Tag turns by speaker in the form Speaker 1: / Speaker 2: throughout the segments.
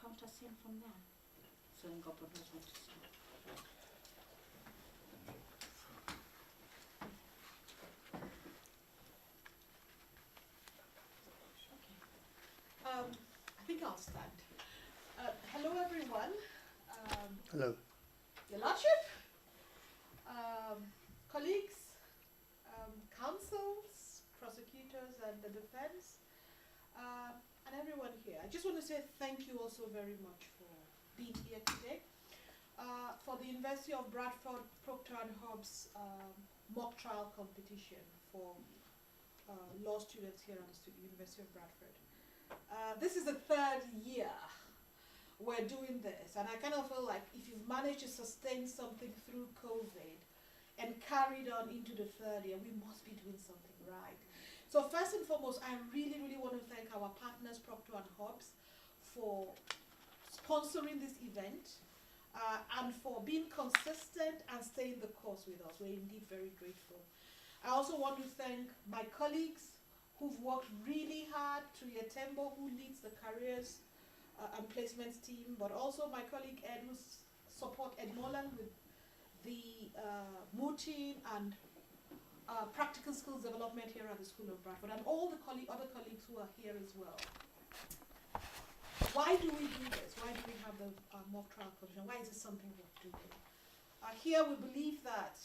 Speaker 1: count us in from there. So then God knows what to say.
Speaker 2: I think I'll stand. Hello everyone.
Speaker 3: Hello.
Speaker 2: Your Lordship, colleagues, counsels, prosecutors and the defense, and everyone here. I just want to say thank you also very much for being here today. For the University of Bradford, Proctor and Hobbs mock trial competition for law students here at the University of Bradford. This is the third year we're doing this, and I kind of feel like if you've managed to sustain something through COVID and carried on into the third year, we must be doing something right. So first and foremost, I really, really want to thank our partners, Proctor and Hobbs, for sponsoring this event and for being consistent and staying the course with us. We're indeed very grateful. I also want to thank my colleagues who've worked really hard, Tuya Tembo, who leads the careers and placements team, but also my colleague Ed, who's support Ed Molan with the mooting and practical skills development here at the School of Bradford, and all the other colleagues who are here as well. Why do we do this? Why do we have the mock trial competition? Why is this something we're doing? Here we believe that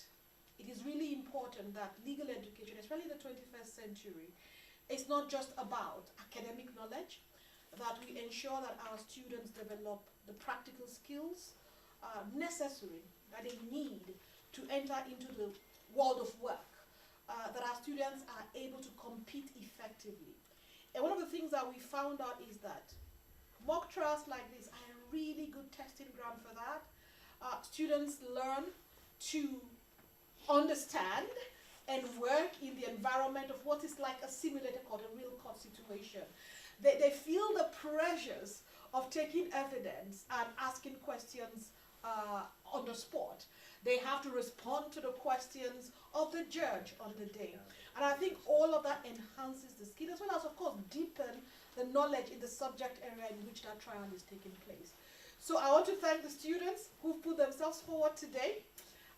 Speaker 2: it is really important that legal education, especially in the 21st century, is not just about academic knowledge, that we ensure that our students develop the practical skills necessary, that they need to enter into the world of work, that our students are able to compete effectively. And one of the things that we found out is that mock trials like this are a really good testing ground for that. Students learn to understand and work in the environment of what is like a simulated court, a real court situation. They feel the pressures of taking evidence and asking questions on the spot. They have to respond to the questions of the judge on the day. And I think all of that enhances the skill, as well as, of course, deepen the knowledge in the subject area in which that trial is taking place. So I want to thank the students who've put themselves forward today.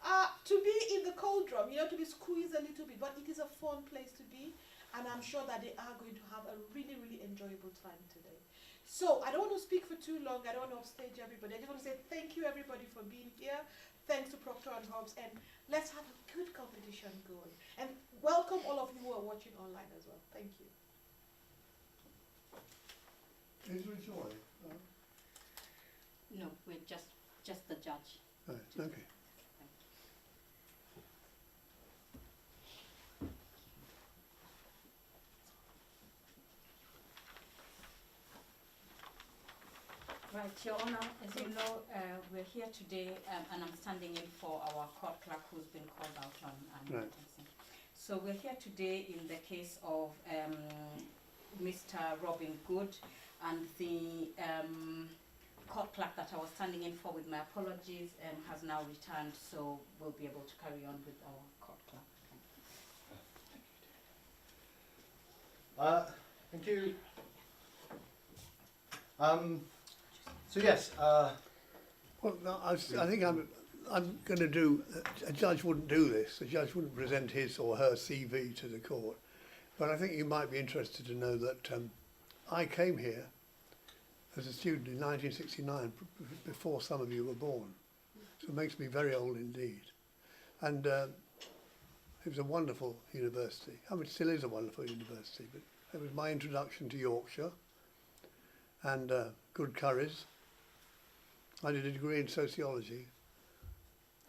Speaker 2: To be in the cauldron, to be squeezed a little bit, but it is a fun place to be, and I'm sure that they are going to have a really, really enjoyable time today. So I don't want to speak for too long. I don't want to upstage everybody. I just want to say thank you, everybody, for being here. Thanks to Proctor and Hobbs, and let's have a good competition going. And welcome all of you who are watching online as well. Thank you.
Speaker 3: Is there a joy?
Speaker 1: No, we're just the judge.
Speaker 3: Right, okay.
Speaker 1: Right, Your Honor, as you know, we're here today and I'm standing in for our court clerk who's been called out on.
Speaker 3: Right.
Speaker 1: So we're here today in the case of Mr. Robin Good, and the court clerk that I was standing in for, with my apologies, has now returned, so we'll be able to carry on with our court clerk.
Speaker 4: Thank you. So yes.
Speaker 3: Well, no, I think I'm going to do. A judge wouldn't do this. A judge wouldn't present his or her CV to the court. But I think you might be interested to know that I came here as a student in 1969, before some of you were born. So it makes me very old indeed. And it was a wonderful university. I mean, it still is a wonderful university, but it was my introduction to Yorkshire and good curries. I did a degree in sociology,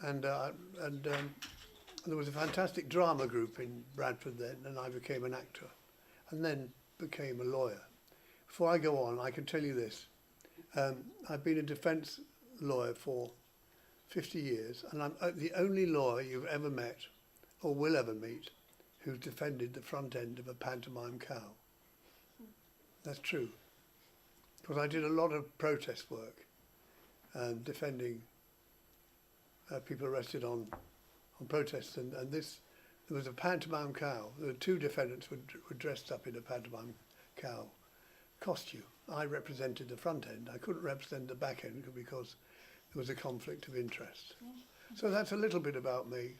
Speaker 3: and there was a fantastic drama group in Bradford then, and I became an actor, and then became a lawyer. Before I go on, I can tell you this. I've been a defence lawyer for 50 years, and I'm the only lawyer you've ever met, or will ever meet, who's defended the front end of a pantomime cow. That's true. Because I did a lot of protest work, defending people arrested on protests, and this, there was a pantomime cow. There were two defendants were dressed up in a pantomime cow costume, I represented the front end. I couldn't represent the back end because there was a conflict of interest. So that's a little bit about me.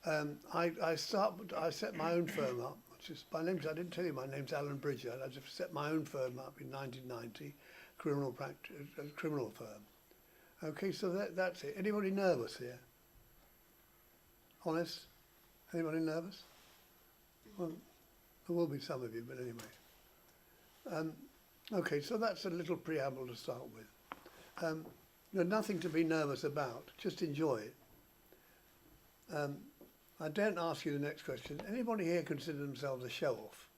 Speaker 3: I set my own firm up. I didn't tell you my name's Alan Bridger. I just set my own firm up in 1990, criminal firm. Okay, so that's it. Anybody nervous here? Honest? Anybody nervous? Well, there will be some of you, but anyway. Okay, so that's a little preamble to start with. Nothing to be nervous about. Just enjoy it. I daren't ask you the next question. Anybody here consider themselves a show-off?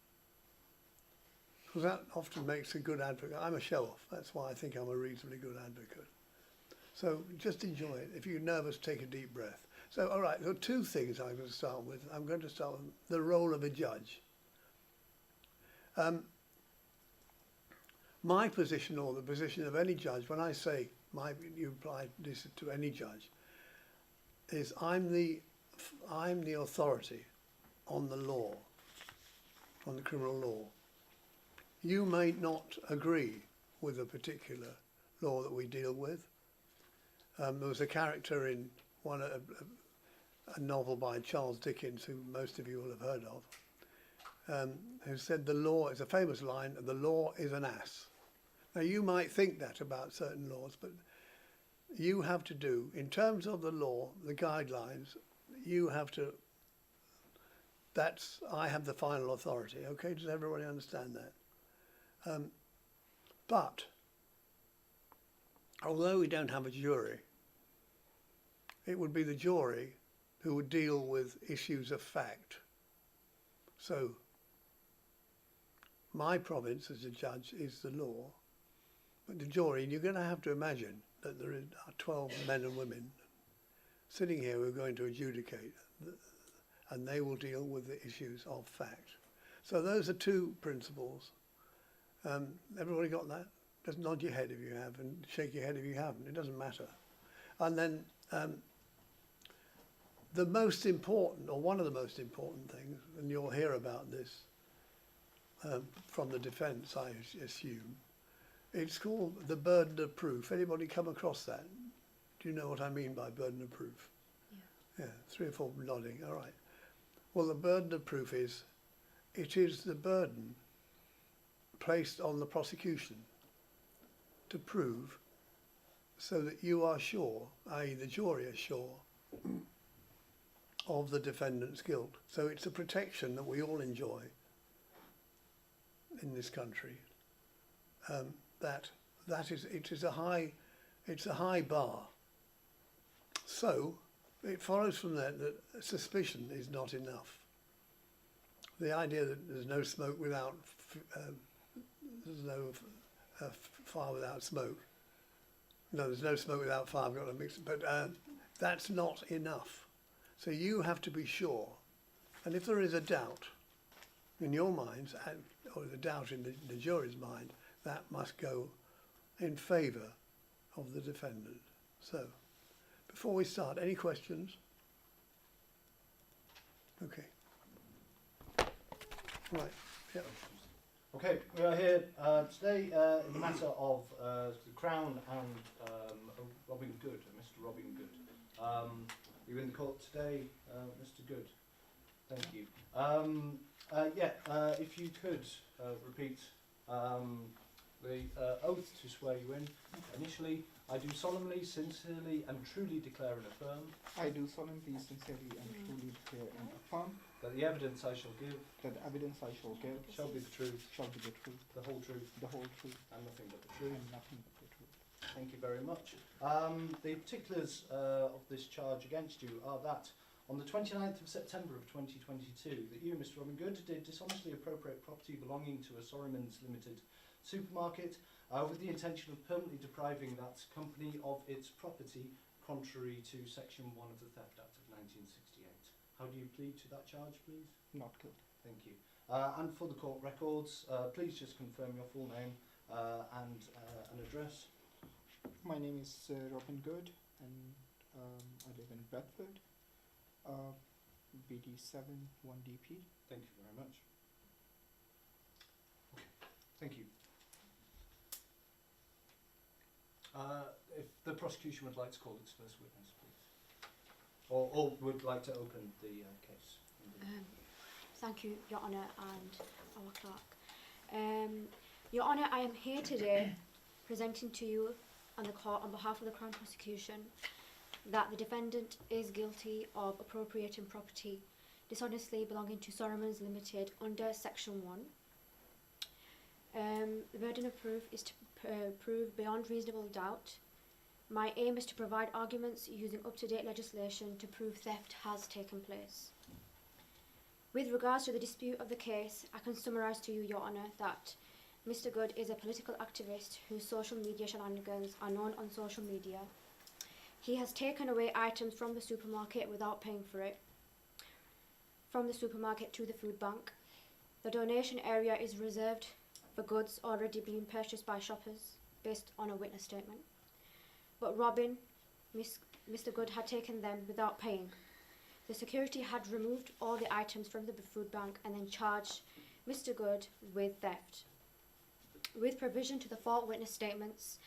Speaker 3: Because that often makes a good advocate. I'm a show-off. That's why I think I'm a reasonably good advocate. So just enjoy it. If you're nervous, take a deep breath. So, all right, there are two things I'm going to start with. I'm going to start with the role of a judge. My position, or the position of any judge, when I say you apply this to any judge, is I'm the authority on the law, on the criminal law. You may not agree with a particular law that we deal with. There was a character in a novel by Charles Dickens, who most of you will have heard of, who said the law is a famous line, the law is an ass. Now you might think that about certain laws, but you have to do, in terms of the law, the guidelines, you have to, I have the final authority, okay? Does everybody understand that? But, although we don't have a jury, it would be the jury who would deal with issues of fact. So, my province as a judge is the law, but the jury, you're going to have to imagine that there are 12 men and women sitting here who are going to adjudicate, and they will deal with the issues of fact. So those are two principles. Everybody got that? Just nod your head if you have, and shake your head if you haven't. It doesn't matter. And then the most important, or one of the most important things, and you'll hear about this from the defence, I assume, it's called the burden of proof. Anybody come across that? Do you know what I mean by burden of proof? Yeah, 3 or 4 nodding, all right. Well, the burden of proof is, it is the burden placed on the prosecution to prove so that you are sure, i.e. the jury is sure, of the defendant's guilt. So it's a protection that we all enjoy in this country. It's a high bar. So it follows from that that suspicion is not enough. The idea that there's no smoke without there's no fire without smoke. No, there's no smoke without fire. I've got to mix it, but that's not enough. So you have to be sure, and if there is a doubt in your minds, or the doubt in the jury's mind, that must go in favour of the defendant. So, before we start, any questions? Okay. Right. Yeah.
Speaker 4: Okay, we are here today in the matter of the Crown and Robin Good, Mr. Robin Good. You're in the court today, Mr. Good. Thank you. If you could repeat the oath to swear you in. Initially, I do solemnly, sincerely and truly declare and affirm
Speaker 5: I do solemnly, sincerely and truly declare and affirm
Speaker 4: that the evidence I shall give
Speaker 5: that the evidence I shall give
Speaker 4: shall be the truth,
Speaker 5: shall be the truth,
Speaker 4: the whole truth,
Speaker 5: and
Speaker 4: nothing but the truth.
Speaker 5: nothing but the truth.
Speaker 4: Thank you very much. The particulars of this charge against you are that on the 29th of September of 2022, that you, Mr. Robin Good, did dishonestly appropriate property belonging to a Sorryman's Limited supermarket with the intention of permanently depriving that company of its property, contrary to Section 1 of the Theft Act of 1968. How do you plead to that charge, please?
Speaker 5: Not guilty.
Speaker 4: Thank you. And for the court records, please just confirm your full name and an address.
Speaker 5: My name is Robin Good, and I live in Bedford, BD7 1DP.
Speaker 4: Thank you very much. Okay, thank you. the prosecution would like to call its first witness, please. Or would like to open the case.
Speaker 6: Thank you, Your Honour, and our clerk. Your Honour, I am here today presenting to you and the court on behalf of the Crown Prosecution that the defendant is guilty of appropriating property dishonestly belonging to Soromons Limited under Section 1. The burden of proof is to prove beyond reasonable doubt. My aim is to provide arguments using up-to-date legislation to prove theft has taken place. With regards to the dispute of the case, I can summarise to you, Your Honour, that Mr. Good is a political activist whose social media shenanigans are known on social media. He has taken away items from the supermarket without paying for it, from the supermarket to the food bank. The donation area is reserved for goods already being purchased by shoppers based on a witness statement. But Mr. Good had taken them without paying. The security had removed all the items from the food bank and then charged Mr. Good with theft. With provision to the 4 witness statements,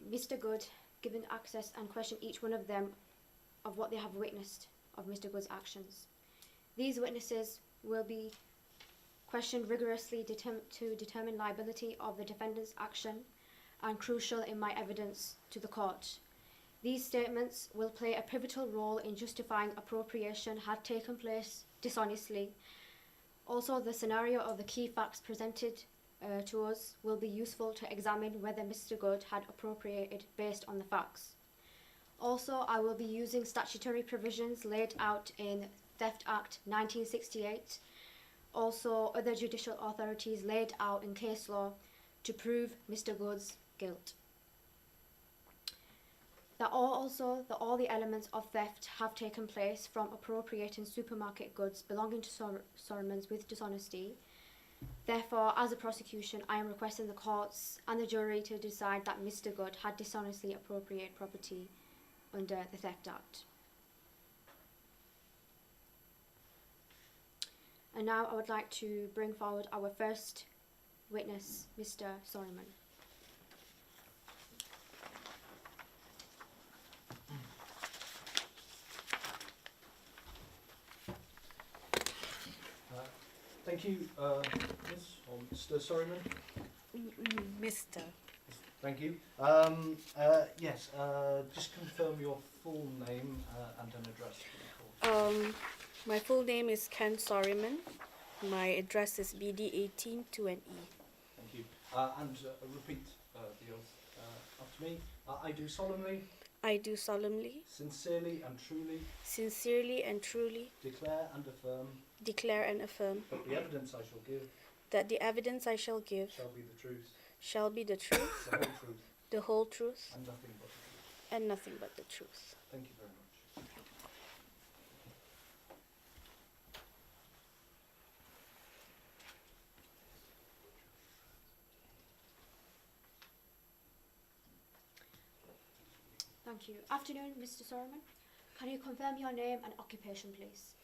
Speaker 6: Mr. Good given access and questioned each one of them of what they have witnessed of Mr. Good's actions. These witnesses will be questioned rigorously to determine liability of the defendant's action and crucial in my evidence to the court. These statements will play a pivotal role in justifying appropriation had taken place dishonestly. Also, the scenario of the key facts presented to us will be useful to examine whether Mr. Good had appropriated based on the facts. Also, I will be using statutory provisions laid out in Theft Act 1968, also other judicial authorities laid out in case law to prove Mr. Good's guilt. That all the elements of theft have taken place from appropriating supermarket goods belonging to Soromons with dishonesty. Therefore, as a prosecution, I am requesting the courts and the jury to decide that Mr. Good had dishonestly appropriated property under the Theft Act. And now I would like to bring forward our first witness, Mr. Soromon.
Speaker 4: Thank you, Ms. or Mr. Sorryman.
Speaker 7: Mr.
Speaker 4: Thank you. Yes, just confirm your full name and an address for the call.
Speaker 7: My full name is Ken Sorryman. My address is BD 18 2NE.
Speaker 4: Thank you. And repeat the oath after me. I do solemnly,
Speaker 7: I do solemnly,
Speaker 4: sincerely and truly declare and affirm that the evidence I shall give
Speaker 7: that the evidence I shall give
Speaker 4: shall be the truth,
Speaker 7: shall be the truth,
Speaker 4: the whole truth,
Speaker 7: the whole truth,
Speaker 4: and nothing but the truth.
Speaker 7: and nothing but the truth.
Speaker 4: Thank you very much.
Speaker 6: Thank you. Afternoon, Mr. Soromon. Can you confirm your name and occupation, please?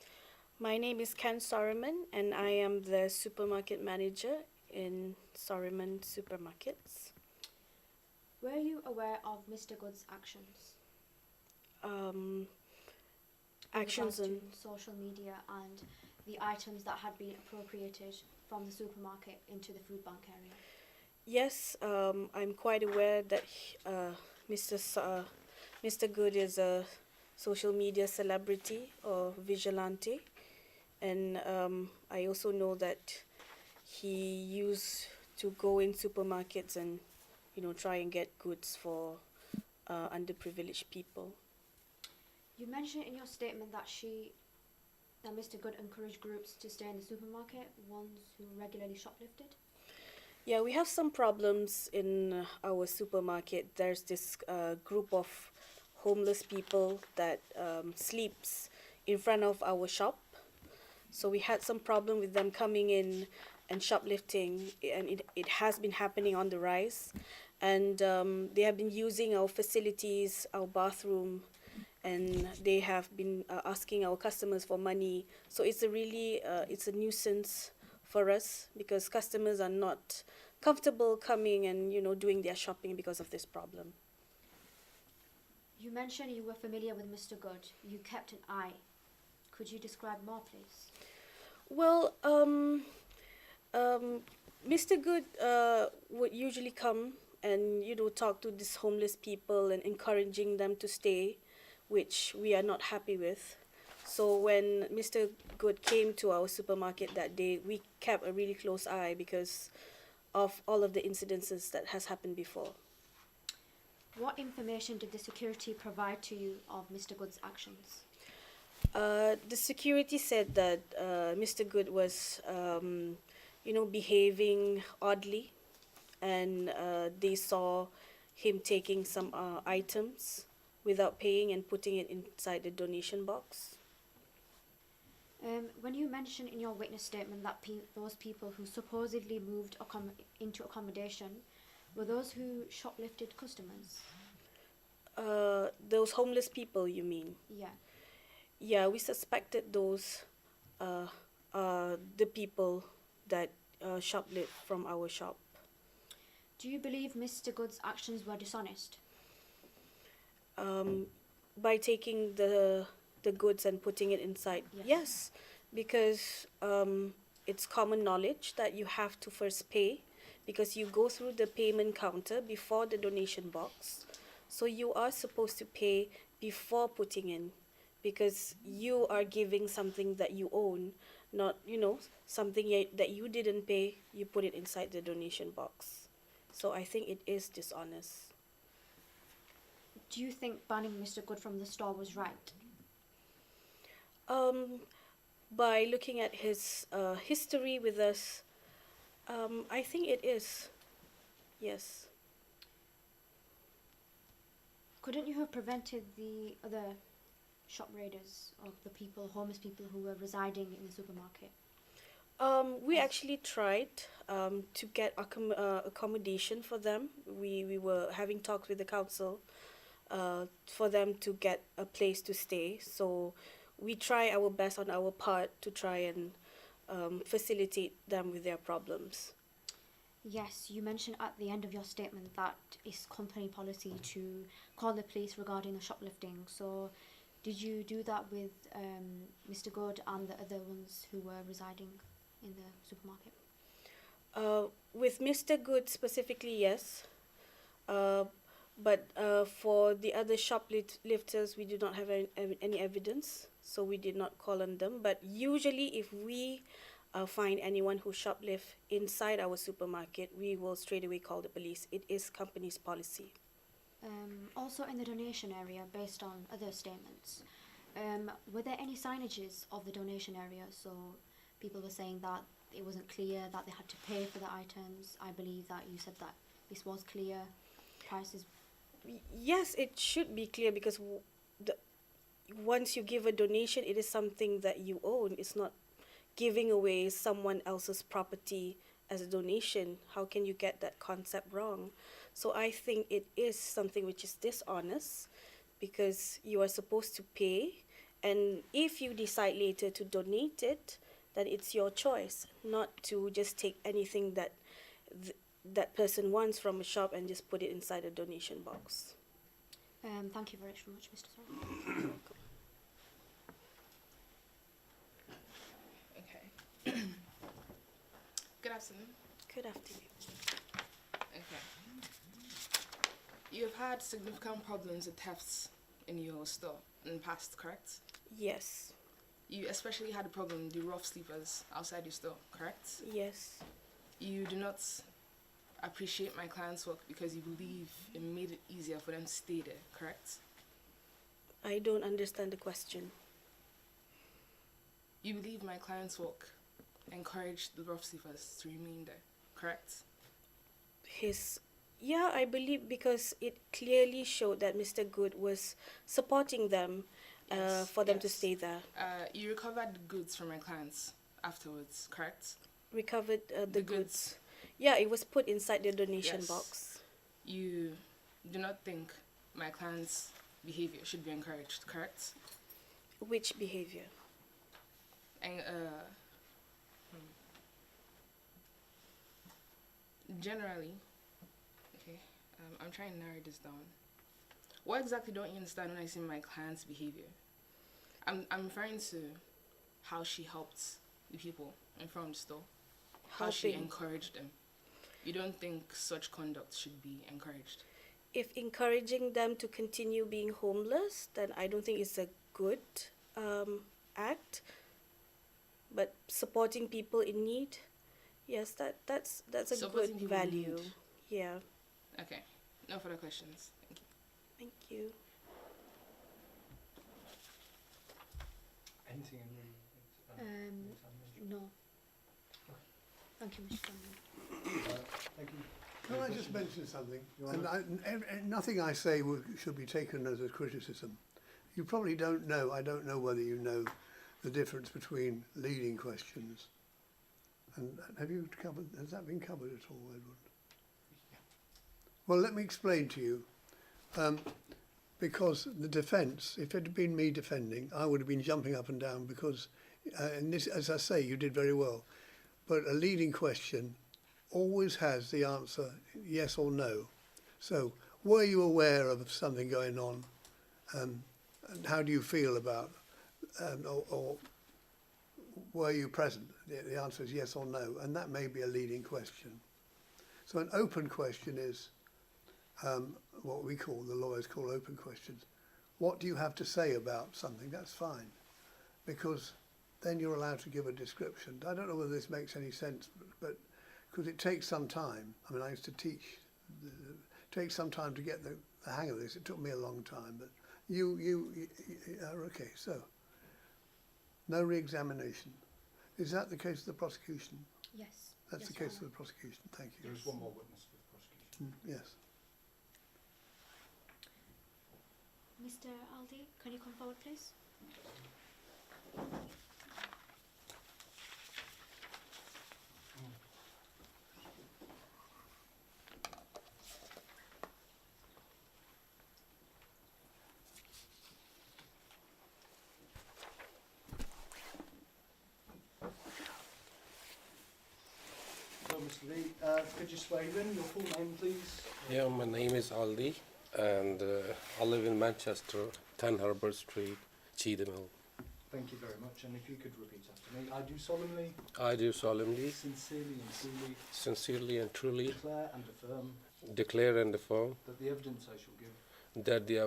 Speaker 7: My name is Ken Sorryman, and I am the supermarket manager in Sorryman Supermarkets.
Speaker 6: Were you aware of Mr. Good's actions?
Speaker 7: Actions
Speaker 6: in
Speaker 7: on
Speaker 6: regards to social media and the items that had been appropriated from the supermarket into the food bank area?
Speaker 7: Yes, I'm quite aware that Mr. Good is a social media celebrity or vigilante, and I also know that he used to go in supermarkets and try and get goods for underprivileged people.
Speaker 6: You mentioned in your statement that Mr. Good encouraged groups to stay in the supermarket, ones who regularly shoplifted.
Speaker 7: Yeah, we have some problems in our supermarket. There's this group of homeless people that sleeps in front of our shop. So we had some problem with them coming in and shoplifting, and it has been happening on the rise. And they have been using our facilities, our bathroom, and they have been asking our customers for money. So it's it's a nuisance for us because customers are not comfortable coming and doing their shopping because of this problem.
Speaker 6: You mentioned you were familiar with Mr. Good. You kept an eye. Could you describe more, please?
Speaker 7: Well, Mr. Good would usually come and talk to these homeless people and encouraging them to stay, which we are not happy with. So when Mr. Good came to our supermarket that day, we kept a really close eye because of all of the incidences that has happened before.
Speaker 6: What information did the security provide to you of Mr. Good's actions?
Speaker 7: The security said that Mr. Good was, behaving oddly, and they saw him taking some items without paying and putting it inside the donation box.
Speaker 6: When you mentioned in your witness statement that those people who supposedly moved into accommodation were those who shoplifted customers?
Speaker 7: Those homeless people, you mean?
Speaker 6: Yeah.
Speaker 7: Yeah, we suspected those the people that shoplift from our shop.
Speaker 6: Do you believe Mr. Good's actions were dishonest?
Speaker 7: By taking the goods and putting it inside, yes, because it's common knowledge that you have to first pay, because you go through the payment counter before the donation box. So you are supposed to pay before putting in, because you are giving something that you own, not something that you didn't pay, you put it inside the donation box. So I think it is dishonest.
Speaker 6: Do you think banning Mr. Good from the store was right?
Speaker 7: By looking at his history with us, I think it is. Yes.
Speaker 6: Couldn't you have prevented the other shop raiders of the homeless people who were residing in the supermarket?
Speaker 7: We actually tried to get accommodation for them. We were having talks with the council for them to get a place to stay. So we try our best on our part to try and facilitate them with their problems.
Speaker 6: Yes, you mentioned at the end of your statement that it's company policy to call the police regarding the shoplifting. So did you do that with Mr. Good and the other ones who were residing in the supermarket?
Speaker 7: With Mr. Good specifically, yes. But for the other shoplifters, we do not have any evidence, so we did not call on them. But usually, if we find anyone who shoplift inside our supermarket, we will straight away call the police. It is company's policy.
Speaker 6: Also in the donation area, based on other statements, were there any signages of the donation area? So people were saying that it wasn't clear, that they had to pay for the items. I believe that you said that this was clear, prices.
Speaker 7: Yes, it should be clear, because once you give a donation, it is something that you own. It's not giving away someone else's property as a donation. How can you get that concept wrong? So I think it is something which is dishonest, because you are supposed to pay, and if you decide later to donate it, then it's your choice, not to just take anything that that person wants from a shop and just put it inside a donation box.
Speaker 6: Thank you very much, Mr. Sorry.
Speaker 8: Okay. Good afternoon.
Speaker 7: Good afternoon.
Speaker 8: Okay. You've had significant problems with thefts in your store in the past, correct?
Speaker 7: Yes.
Speaker 8: You especially had a problem with the rough sleepers outside your store, correct?
Speaker 7: Yes.
Speaker 8: You do not appreciate my client's work because you believe it made it easier for them to stay there, correct?
Speaker 7: I don't understand the question.
Speaker 8: You believe my client's work encouraged the rough sleepers to remain there, correct?
Speaker 7: Yeah, I believe, because it clearly showed that Mr. Good was supporting them for them to stay there.
Speaker 8: You recovered the goods from my clients afterwards, correct?
Speaker 7: Recovered the goods. Yeah, it was put inside the donation box.
Speaker 8: You do not think my client's behavior should be encouraged, correct?
Speaker 7: Which behavior?
Speaker 8: And generally, okay, I'm trying to narrow this down. What exactly don't you understand when I say my client's behavior? I'm referring to how she helped the people in front of the store. How she
Speaker 7: Helping.
Speaker 8: encouraged them. You don't think such conduct should be encouraged?
Speaker 7: If encouraging them to continue being homeless, then I don't think it's a good act. But supporting people in need, yes, that's a
Speaker 8: Supporting
Speaker 7: good
Speaker 8: people in
Speaker 7: value.
Speaker 8: need.
Speaker 7: Yeah.
Speaker 8: Okay. No further questions. Thank you.
Speaker 7: Thank you.
Speaker 4: Anything in the examination?
Speaker 6: No. Thank you, Mr. Chairman.
Speaker 4: Thank you.
Speaker 3: Can
Speaker 4: Any
Speaker 3: I just
Speaker 4: questions?
Speaker 3: mention something?
Speaker 4: Your
Speaker 3: And
Speaker 4: Honour.
Speaker 3: nothing I say should be taken as a criticism. You probably don't know, I don't know whether you know the difference between leading questions. And have you covered, has that been covered at all, Edward? Well, let me explain to you. Because the defence, if it had been me defending, I would have been jumping up and down because, and this, as I say, you did very well. But a leading question always has the answer yes or no. So, were you aware of something going on? And how do you feel about, or were you present? The answer is yes or no, and that may be a leading question. So an open question is what we call, the lawyers call open questions. What do you have to say about something? That's fine, because then you're allowed to give a description. I don't know whether this makes any sense, but because it takes some time. I mean, I used to teach. It takes some time to get the hang of this. It took me a long time, but you are okay. So, no re-examination. Is that the case of the prosecution?
Speaker 6: Yes.
Speaker 3: That's
Speaker 6: Yes,
Speaker 3: the
Speaker 6: Your
Speaker 3: case of
Speaker 6: Honour.
Speaker 3: the prosecution. Thank you.
Speaker 4: There is one more witness for the prosecution.
Speaker 3: Yes.
Speaker 6: Mr. Aldi, can you come forward, please?
Speaker 4: So, Mr. Lee, could you swear you in? Your full name, please?
Speaker 9: Yeah, my name is Aldi, and I live in Manchester, 10 Harbour Street, Cheadle.
Speaker 4: Thank you very much. And if you could repeat after me. I do solemnly,
Speaker 9: I do solemnly,
Speaker 4: sincerely and truly
Speaker 9: sincerely and truly
Speaker 4: declare and affirm
Speaker 9: declare and affirm
Speaker 4: that the evidence I shall give
Speaker 9: that the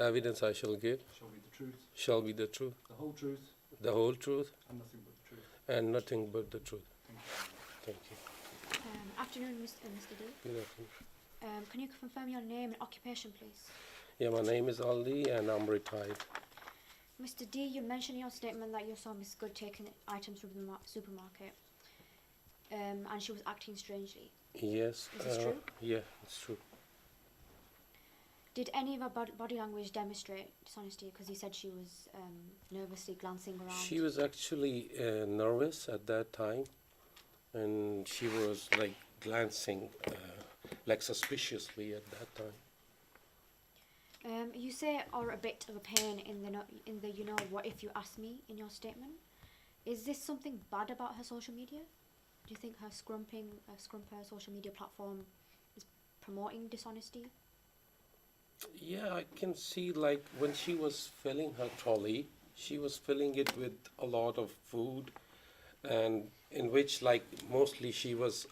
Speaker 9: evidence I shall give
Speaker 4: shall be the truth,
Speaker 9: shall be the truth,
Speaker 4: the whole truth,
Speaker 9: the whole truth,
Speaker 4: and nothing but the truth.
Speaker 9: and nothing but the truth.
Speaker 4: Thank you.
Speaker 9: Thank you.
Speaker 6: Afternoon, Mr. D.
Speaker 9: Good afternoon.
Speaker 6: Can you confirm your name and occupation, please?
Speaker 9: Yeah, my name is Aldi, and I'm retired.
Speaker 6: Mr. D, you mentioned in your statement that you saw Miss Good taking items from the supermarket, and she was acting strangely.
Speaker 9: Yes.
Speaker 6: Is this true?
Speaker 9: Yeah, it's true.
Speaker 6: Did any of her body language demonstrate dishonesty? Because you said she was nervously glancing around.
Speaker 9: She was actually nervous at that time, and she was like glancing like suspiciously at that time.
Speaker 6: You say or a bit of a pain in the you know what if you ask me in your statement. Is this something bad about her social media? Do you think her her social media platform is promoting dishonesty?
Speaker 9: Yeah, I can see like when she was filling her trolley, she was filling it with a lot of food, and in which like mostly she was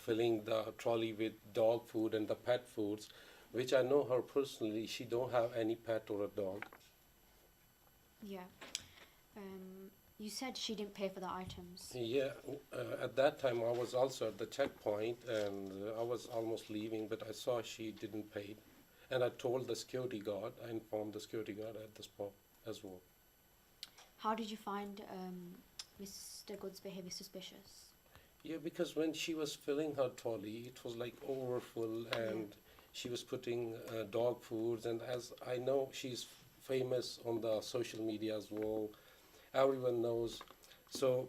Speaker 9: filling the trolley with dog food and the pet foods, which I know her personally, she don't have any pet or a dog.
Speaker 6: Yeah. You said she didn't pay for the items.
Speaker 9: Yeah, at that time I was also at the checkpoint and I was almost leaving, but I saw she didn't pay. And I told the security guard, I informed the security guard at the spot as well.
Speaker 6: How did you find Mr. Good's behaviour suspicious?
Speaker 9: Yeah, because when she was filling her trolley, it was like overfull and she was putting dog foods. And as I know, she's famous on the social media as well. Everyone knows. So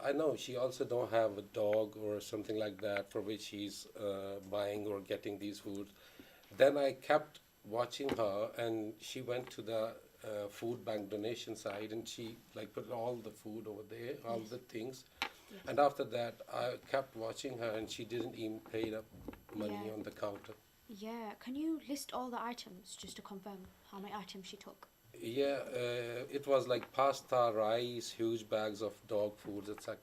Speaker 9: I know she also don't have a dog or something like that for which she's buying or getting these foods. Then I kept watching her, and she went to the food bank donation side, and she like put all the food over there, all the things.
Speaker 6: Yes.
Speaker 9: And after that, I kept watching her, and she didn't even pay the money
Speaker 6: Yeah.
Speaker 9: on the counter.
Speaker 6: Yeah, can you list all the items just to confirm how many items she took?
Speaker 9: Yeah, it was like pasta, rice, huge bags of dog foods, etc.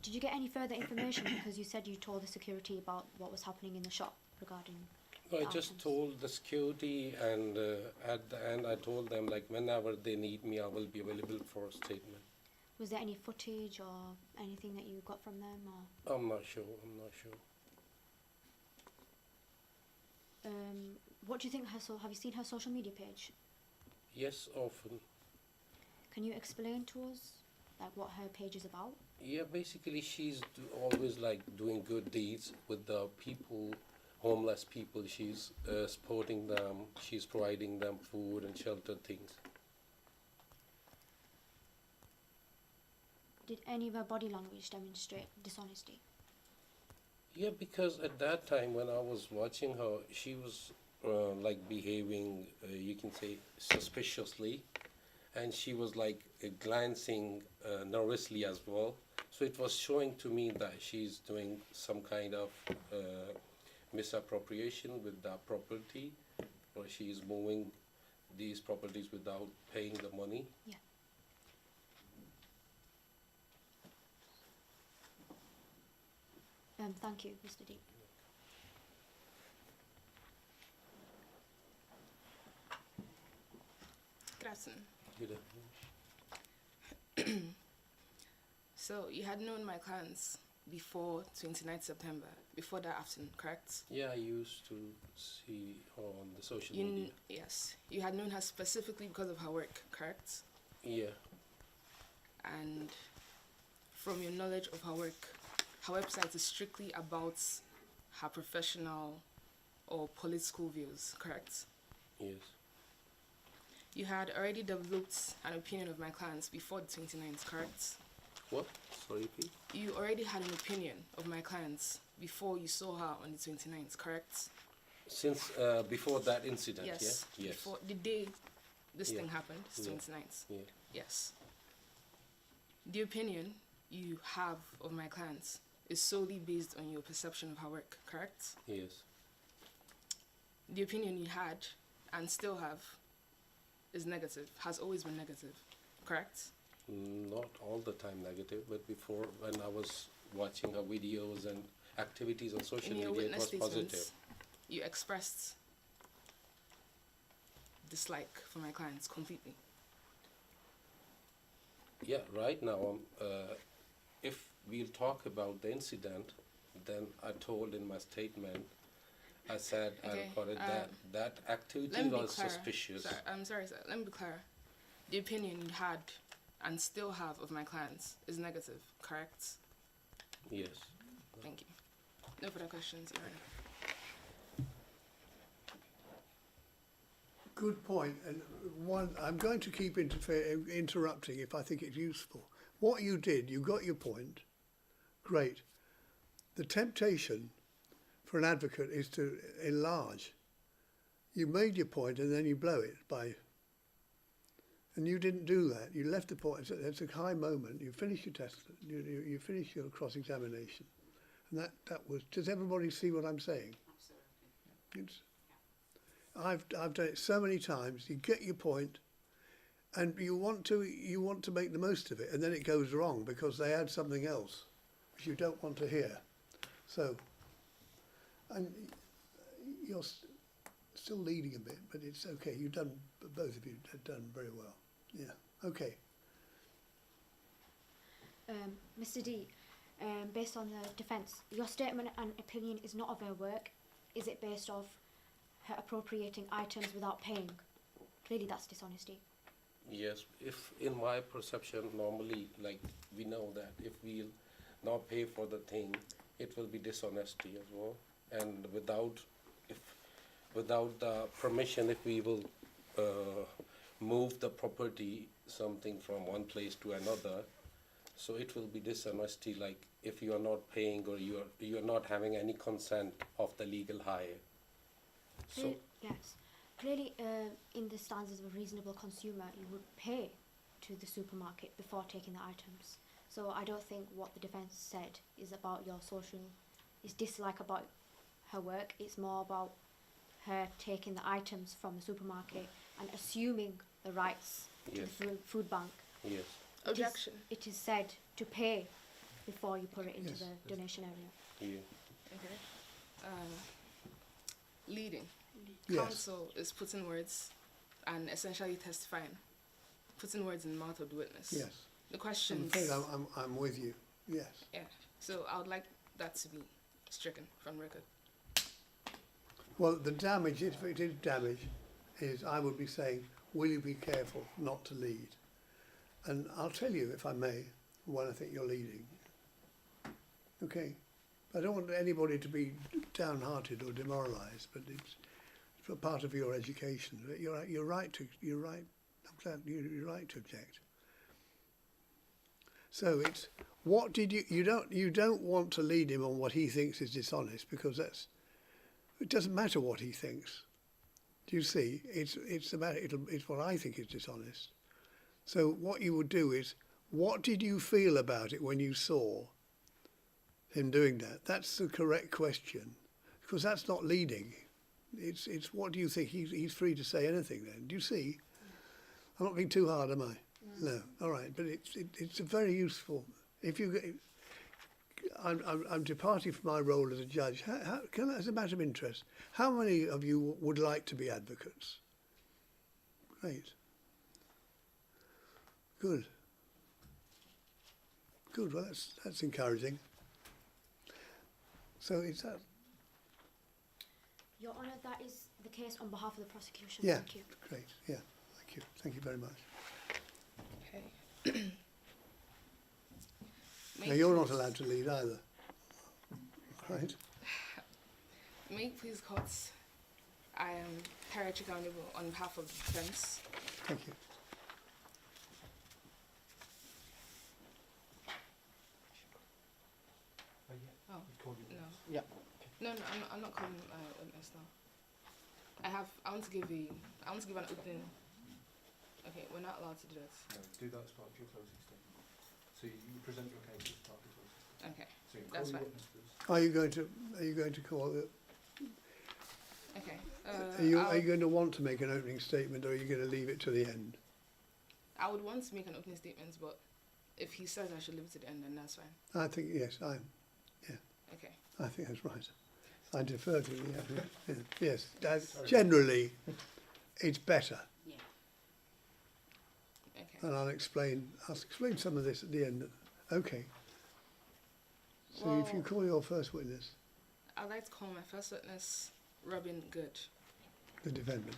Speaker 6: Did you get any further information because you said you told the security about what was happening in the shop regarding
Speaker 9: No, I
Speaker 6: the
Speaker 9: just
Speaker 6: items?
Speaker 9: told the security, and at the end I told them like whenever they need me, I will be available for a statement.
Speaker 6: Was there any footage or anything that you got from them, or
Speaker 9: I'm not sure.
Speaker 6: what do you think have you seen her social media page?
Speaker 9: Yes, often.
Speaker 6: Can you explain to us like what her page is about?
Speaker 9: Yeah, basically she's always like doing good deeds with the people, homeless people. She's supporting them. She's providing them food and shelter things.
Speaker 6: Did any of her body language demonstrate dishonesty?
Speaker 9: Yeah, because at that time when I was watching her, she was like behaving, you can say, suspiciously, and she was like glancing nervously as well. So it was showing to me that she's doing some kind of misappropriation with the property, or she's moving these properties without paying the money.
Speaker 6: Yeah. Thank you, Mr. D.
Speaker 8: Good afternoon.
Speaker 9: Good.
Speaker 8: So you had known my clients before 29th September, before that afternoon, correct?
Speaker 9: Yeah, I used to see her on the social media.
Speaker 8: Yes. You had known her specifically because of her work, correct?
Speaker 9: Yeah.
Speaker 8: And from your knowledge of her work, her website is strictly about her professional or political views, correct?
Speaker 9: Yes.
Speaker 8: You had already developed an opinion of my clients before the 29th, correct?
Speaker 9: What? Sorry, please.
Speaker 8: You already had an opinion of my clients before you saw her on the 29th, correct?
Speaker 9: Since before that incident,
Speaker 8: Yes.
Speaker 9: yeah? Yes.
Speaker 8: Before the day this
Speaker 9: Yeah.
Speaker 8: thing happened, the
Speaker 9: Yeah.
Speaker 8: 29th.
Speaker 9: Yeah.
Speaker 8: Yes. The opinion you have of my clients is solely based on your perception of her work, correct?
Speaker 9: Yes.
Speaker 8: The opinion you had and still have is negative, has always been negative, correct?
Speaker 9: Not all the time negative, but before, when I was watching her videos and activities on social
Speaker 8: In your
Speaker 9: media, it
Speaker 8: witness
Speaker 9: was positive.
Speaker 8: statements, you expressed dislike for my clients completely.
Speaker 9: Yeah, right now, if we'll talk about the incident, then I told in my statement, I said, I
Speaker 8: Okay,
Speaker 9: reported that activity
Speaker 8: Let me be
Speaker 9: was
Speaker 8: clear.
Speaker 9: suspicious.
Speaker 8: I'm sorry, sir. Let me be clear. The opinion you had and still have of my clients is negative, correct?
Speaker 9: Yes.
Speaker 8: Thank you. No further questions, Your Honor.
Speaker 3: Good point. And one, I'm going to keep interrupting if I think it's useful. What you did, you got your point. Great. The temptation for an advocate is to enlarge. You made your point and then you blow it by... And you didn't do that. You left the point. It's a high moment. You finish your test. You finish your cross-examination. And that was... Does everybody see what I'm saying? Absolutely. I've done it so many times. You get your point, and you want to make the most of it, and then it goes wrong because they add something else which you don't want to hear. So, and you're still leading a bit, but it's okay. You've done, both of you have done very well. Yeah. Okay.
Speaker 6: Mr. D, based on the defence, your statement and opinion is not of her work. Is it based off her appropriating items without paying? Clearly that's dishonesty.
Speaker 9: Yes, if in my perception, normally, like, we know that if we'll not pay for the thing, it will be dishonesty as well. And without the permission, if we will move the property, something from one place to another, so it will be dishonesty, like if you are not paying or you are not having any consent of the legal hire. So
Speaker 6: Yes. Clearly, in the standards of a reasonable consumer, you would pay to the supermarket before taking the items. So I don't think what the defence said is about your dislike about her work. It's more about her taking the items from the supermarket and assuming the rights to
Speaker 9: Yes.
Speaker 6: the food bank.
Speaker 9: Yes.
Speaker 8: Objection.
Speaker 6: It is said to pay before you put it into
Speaker 3: Yes.
Speaker 6: the donation area.
Speaker 9: Yeah.
Speaker 8: Okay. Leading.
Speaker 3: Yes.
Speaker 8: Counsel is putting words and essentially testifying, putting words in the mouth of the witness.
Speaker 3: Yes.
Speaker 8: The
Speaker 3: I'm
Speaker 8: questions.
Speaker 3: afraid I'm with you. Yes.
Speaker 8: Yeah. So I would like that to be stricken from record.
Speaker 3: Well, the damage, if it is damage, is I would be saying, will you be careful not to lead? And I'll tell you, if I may, when I think you're leading. Okay? I don't want anybody to be downhearted or demoralised, but it's for part of your education. But you're right to I'm glad you're right to object. So it's what did you don't want to lead him on what he thinks is dishonest, because it doesn't matter what he thinks. Do you see? It's what I think is dishonest. So what you would do is, what did you feel about it when you saw him doing that? That's the correct question, because that's not leading. It's what do you think? He's free to say anything then. Do you see? I'm not being too hard, am I? No. All right, but it's a very useful. I'm departing from my role as a judge. As a matter of interest, how many of you would like to be advocates? Great. Good. Good. Well, that's encouraging. So is that?
Speaker 6: Your Honour, that is the case on behalf of the prosecution.
Speaker 3: Yeah.
Speaker 6: Thank you.
Speaker 3: Great. Yeah. Thank you. Thank you very much.
Speaker 8: Okay.
Speaker 3: Now you're not allowed to lead either. Right.
Speaker 8: May it please courts, I am Harriet Chikandebo on behalf of the defense.
Speaker 3: Thank you.
Speaker 8: Oh, no.
Speaker 5: Yeah.
Speaker 8: No, I'm not calling witness now. I want to give an opening. Okay, we're not allowed to do this.
Speaker 4: No, do that as part of your closing statement. So you present your case as part of the closing statement.
Speaker 8: Okay,
Speaker 4: So you
Speaker 8: that's
Speaker 4: call
Speaker 8: fine.
Speaker 4: your witness, please.
Speaker 3: Are you going to call it?
Speaker 8: Okay.
Speaker 3: Are you going to want to make an opening statement, or are you going to leave it to the end?
Speaker 8: I would want to make an opening statement, but if he says I should leave it to the end, then that's fine.
Speaker 3: I think yes.
Speaker 8: Okay.
Speaker 3: I think that's right. I defer to you. Yeah. Yes. Generally, it's better,
Speaker 8: Okay.
Speaker 3: and I'll explain some of this at the end. Okay. So if you
Speaker 8: Well-
Speaker 3: call your first witness,
Speaker 8: I'd like to call my first witness, Robin Good.
Speaker 3: the defendant.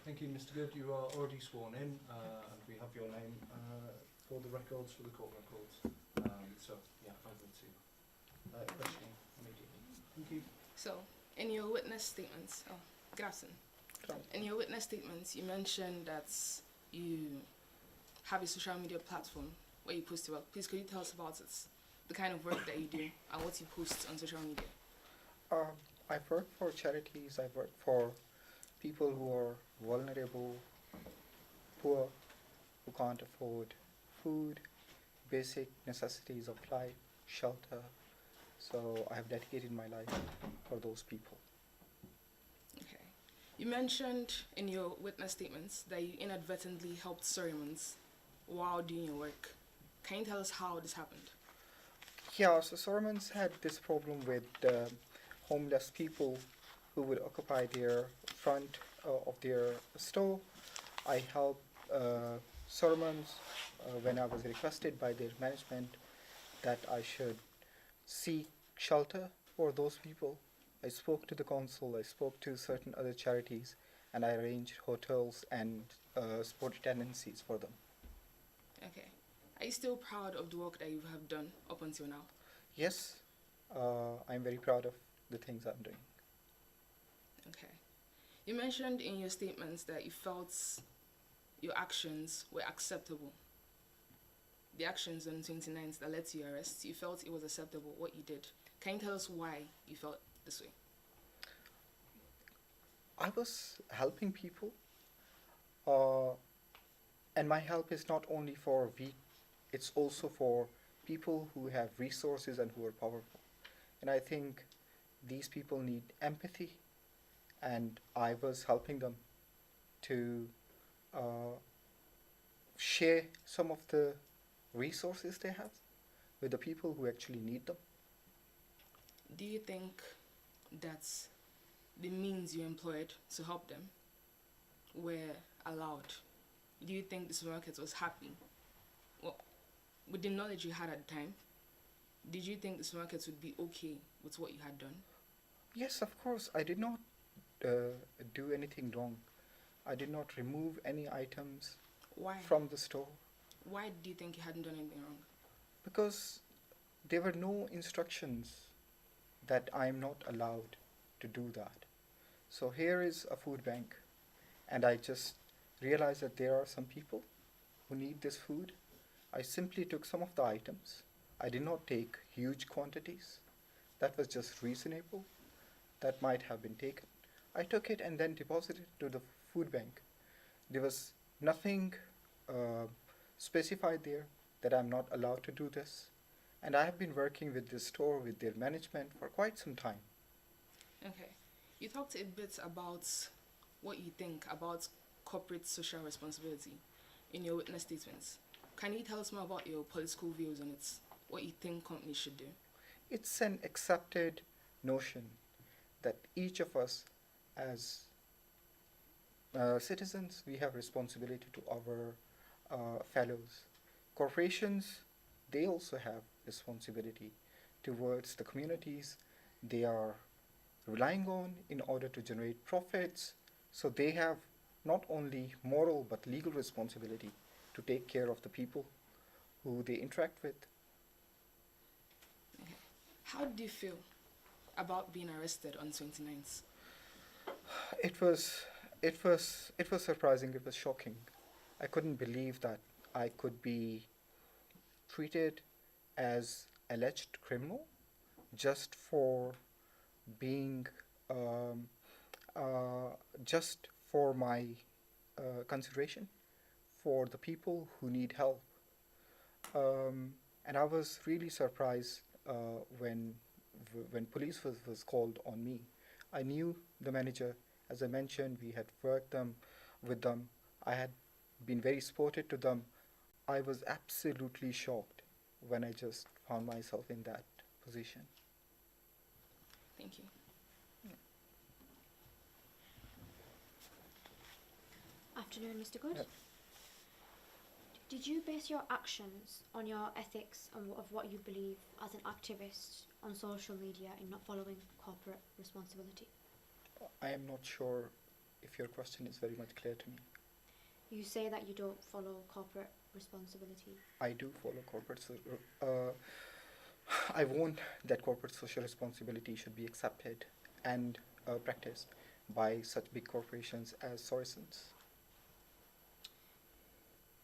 Speaker 4: Thank you, Mr. Good. You are already sworn in, and we have your name for the records, for the court records. So, yeah, over to questioning immediately. Thank you.
Speaker 8: So, in your witness statements, good afternoon. In your witness statements, you mentioned that you have a social media platform where you post your work. Please, could you tell us about it? The kind of work that you do and what you post on social media.
Speaker 5: I've worked for charities. I've worked for people who are vulnerable, poor, who can't afford food, basic necessities of life, shelter. So I have dedicated my life for those people.
Speaker 8: Okay. You mentioned in your witness statements that you inadvertently helped Solomons while doing your work. Can you tell us how this happened?
Speaker 5: Yeah, so Solomon's had this problem with homeless people who would occupy their front of their store. I helped Solomon's when I was requested by their management that I should seek shelter for those people. I spoke to the council, I spoke to certain other charities, and I arranged hotels and supported tenancies for them.
Speaker 8: Okay. Are you still proud of the work that you have done up until now?
Speaker 5: Yes, I'm very proud of the things I'm doing.
Speaker 8: Okay. You mentioned in your statements that you felt your actions were acceptable. the actions on 29th that led to your arrest, you felt it was acceptable what you did. Can you tell us why you felt this way?
Speaker 5: I was helping people, uh, and my help is not only for weak, it's also for people who have resources and who are powerful. And I think these people need empathy, and I was helping them to uh, share some of the resources they have with the people who actually need them.
Speaker 8: Do you think that the means you employed to help them were allowed? Do you think the supermarket was happy? Well, with the knowledge you had at the time, did you think the supermarket would be okay with what you had done?
Speaker 5: Yes, of course, I did not do anything wrong. I did not remove any items
Speaker 8: Why?
Speaker 5: from the store
Speaker 8: Why do you think you hadn't done anything wrong?
Speaker 5: because there were no instructions that I am not allowed to do that. So here is a food bank, and I just realized that there are some people who need this food. I simply took some of the items. I did not take huge quantities. That was just reasonable. That might have been taken. I took it and then deposited it to the food bank. There was nothing specified there that I'm not allowed to do this. And I have been working with this store, with their management for quite some time.
Speaker 8: Okay. You talked a bit about what you think about corporate social responsibility in your witness statements. Can you tell us more about your political views on it? What you think companies should do?
Speaker 5: It's an accepted notion that each of us as citizens, we have responsibility to our fellows. Corporations, they also have responsibility towards the communities they are relying on in order to generate profits. So they have not only moral but legal responsibility to take care of the people who they interact with.
Speaker 8: Okay. How did you feel about being arrested on 29th?
Speaker 5: It was surprising. It was shocking. I couldn't believe that I could be treated as alleged criminal just for being just for my consideration for the people who need help. And I was really surprised when police was called on me. I knew the manager. As I mentioned, we had worked with them. I had been very supportive to them. I was absolutely shocked when I just found myself in that position.
Speaker 8: Thank you.
Speaker 6: Afternoon, Mr. Good.
Speaker 5: Yep.
Speaker 6: Did you base your actions on your ethics and of what you believe as an activist on social media in not following corporate responsibility?
Speaker 5: I am not sure if your question is very much clear to me.
Speaker 6: You say that you don't follow corporate responsibility.
Speaker 5: I do follow corporate. I want that corporate social responsibility should be accepted and practiced by such big corporations as Sorisons.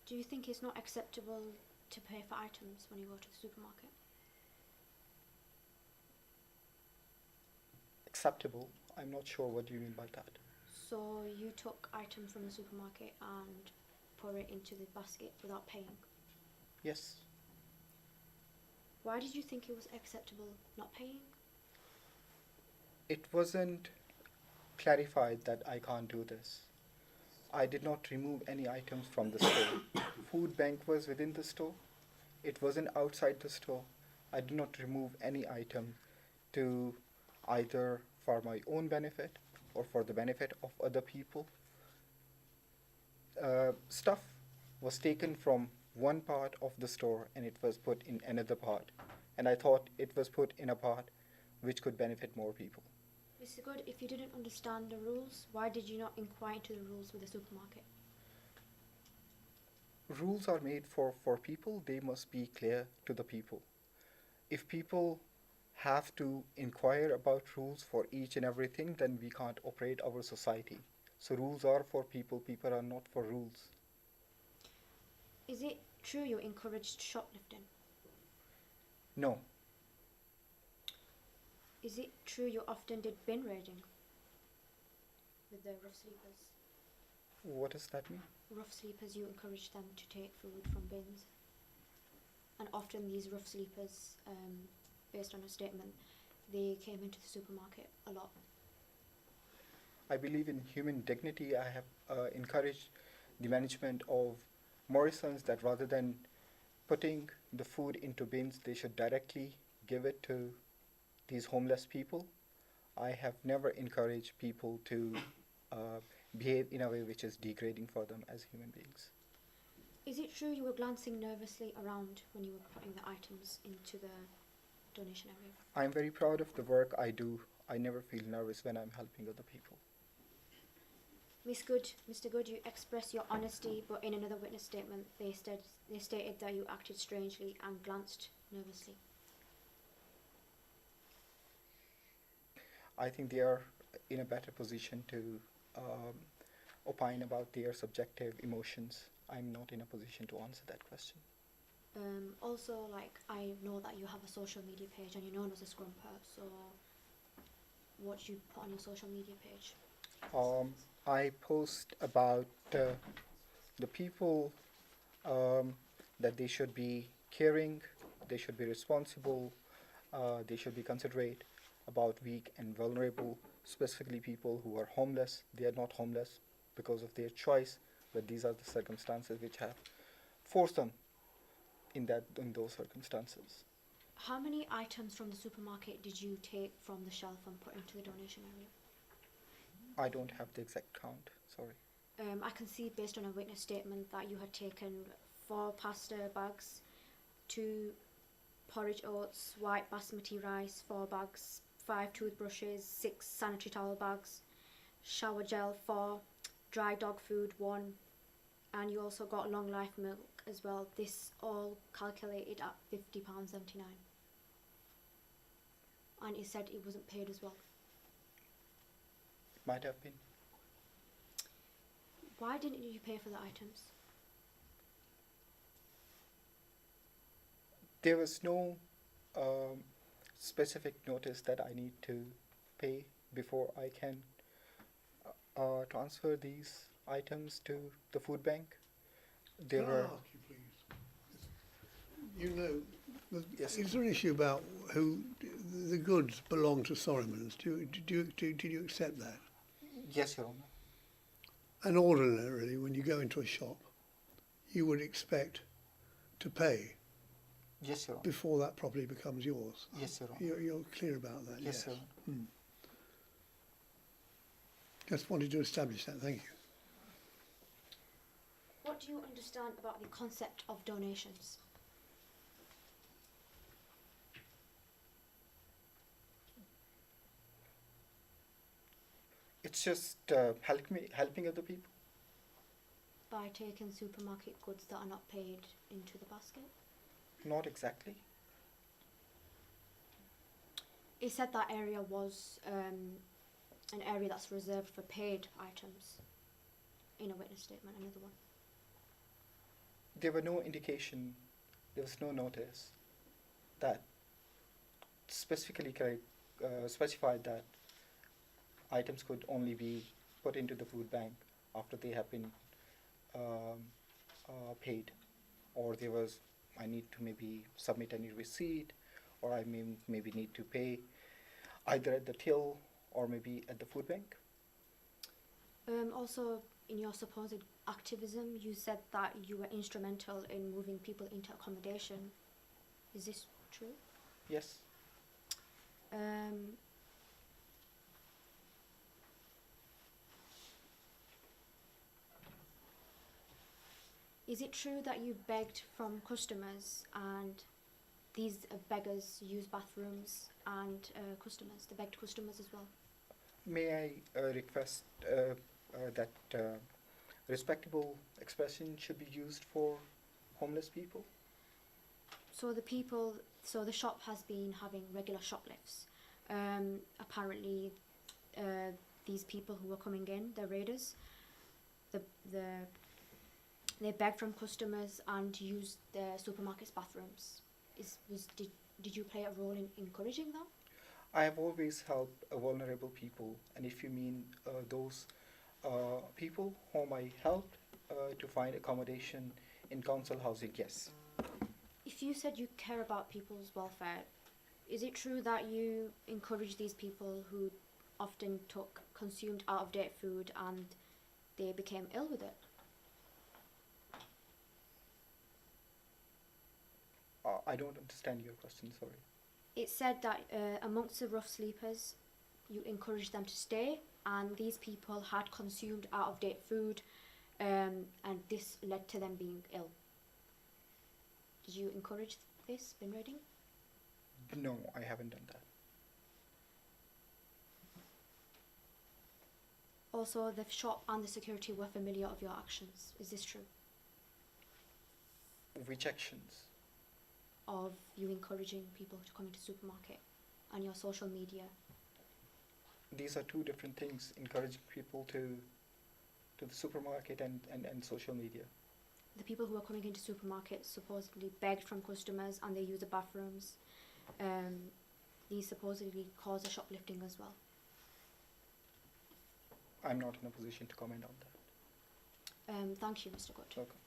Speaker 6: Do you think it's not acceptable to pay for items when you go to the supermarket?
Speaker 5: Acceptable? I'm not sure what do you mean by that.
Speaker 6: So you took items from the supermarket and put it into the basket without paying.
Speaker 5: Yes.
Speaker 6: Why did you think it was acceptable not paying?
Speaker 5: It wasn't clarified that I can't do this. I did not remove any items from the store. Food bank was within the store. It wasn't outside the store. I did not remove any item to either for my own benefit or for the benefit of other people. Stuff was taken from one part of the store and it was put in another part. And I thought it was put in a part which could benefit more people.
Speaker 6: Mr. Good, if you didn't understand the rules, why did you not inquire into the rules with the supermarket?
Speaker 5: Rules are made for people, they must be clear to the people. If people have to inquire about rules for each and everything, then we can't operate our society. So rules are for people, people are not for rules.
Speaker 6: Is it true you encouraged shoplifting?
Speaker 5: No.
Speaker 6: Is it true you often did bin raiding with the rough sleepers?
Speaker 5: What does that mean?
Speaker 6: Rough sleepers, you encouraged them to take food from bins. And often these rough sleepers, based on a statement, they came into the supermarket a lot.
Speaker 5: I believe in human dignity. I have encouraged the management of Morrison's that rather than putting the food into bins, they should directly give it to these homeless people. I have never encouraged people to behave in a way which is degrading for them as human beings.
Speaker 6: Is it true you were glancing nervously around when you were putting the items into the donation area?
Speaker 5: I'm very proud of the work I do. I never feel nervous when I'm helping other people.
Speaker 6: Mr. Good, you express your honesty, but in another witness statement, they stated that you acted strangely and glanced nervously.
Speaker 5: I think they are in a better position to opine about their subjective emotions. I'm not in a position to answer that question.
Speaker 6: Also, like, I know that you have a social media page and you're known as a scrumper, so what do you put on your social media page?
Speaker 5: I post about the people that they should be caring, they should be responsible, they should be considerate about weak and vulnerable, specifically people who are homeless. They are not homeless because of their choice, but these are the circumstances which have forced them in those circumstances.
Speaker 6: How many items from the supermarket did you take from the shelf and put into the donation area?
Speaker 5: I don't have the exact count, sorry.
Speaker 6: I can see based on a witness statement that you had taken 4 pasta bags, 2 porridge oats, white basmati rice, 4 bags, 5 toothbrushes, 6 sanitary towel bags, shower gel 4, dry dog food 1, and you also got long life milk as well. This all calculated at £50.79. And it said it wasn't paid as well.
Speaker 5: Might have been.
Speaker 6: Why didn't you pay for the items?
Speaker 5: There was no specific notice that I need to pay before I can transfer these items to the food bank. There
Speaker 3: Can I
Speaker 5: were.
Speaker 3: ask you, please? You know,
Speaker 5: Yes.
Speaker 3: is there an issue about who the goods belong to Solomons? Did you accept that?
Speaker 5: Yes, Your Honor.
Speaker 3: And ordinarily, when you go into a shop, you would expect to pay
Speaker 5: Yes, Your Honor.
Speaker 3: before that property becomes yours.
Speaker 5: Yes, Your Honor.
Speaker 3: You're clear about that,
Speaker 5: Yes,
Speaker 3: yes?
Speaker 5: Your Honor.
Speaker 3: Just wanted to establish that, thank you.
Speaker 6: What do you understand about the concept of donations?
Speaker 5: It's just helping other people.
Speaker 6: By taking supermarket goods that are not paid into the basket?
Speaker 5: Not exactly.
Speaker 6: It said that area was an area that's reserved for paid items in a witness statement, another one.
Speaker 5: There were no indication, there was no notice that specifically specified that items could only be put into the food bank after they have been paid, or there was, I need to maybe submit any receipt, or I maybe need to pay either at the till or maybe at the food bank.
Speaker 6: Also, in your supposed activism, you said that you were instrumental in moving people into accommodation. Is this true?
Speaker 5: Yes.
Speaker 6: Is it true that you begged from customers and these beggars use bathrooms and customers? They begged customers as well.
Speaker 5: May I request that respectable expression should be used for homeless people?
Speaker 6: So the shop has been having regular shoplifts. Apparently, these people who were coming in, the raiders, the they begged from customers and used the supermarket's bathrooms. Did you play a role in encouraging that?
Speaker 5: I have always helped vulnerable people, and if you mean those people whom I helped to find accommodation in council housing, yes.
Speaker 6: If you said you care about people's welfare, is it true that you encourage these people who often consumed out-of-date food and they became ill with it?
Speaker 5: I don't understand your question, sorry.
Speaker 6: It said that amongst the rough sleepers, you encouraged them to stay, and these people had consumed out-of-date food, and this led to them being ill. Did you encourage this, bin raiding?
Speaker 5: No, I haven't done that.
Speaker 6: Also, the shop and the security were familiar of your actions. Is this true?
Speaker 5: Which actions?
Speaker 6: Of you encouraging people to come into the supermarket and your social media?
Speaker 5: These are two different things, encouraging people to the supermarket and social media.
Speaker 6: The people who are coming into supermarkets supposedly begged from customers and they use the bathrooms. These supposedly cause a shoplifting as well.
Speaker 5: I'm not in a position to comment on that.
Speaker 6: Thank you, Mr. Good.
Speaker 5: Okay.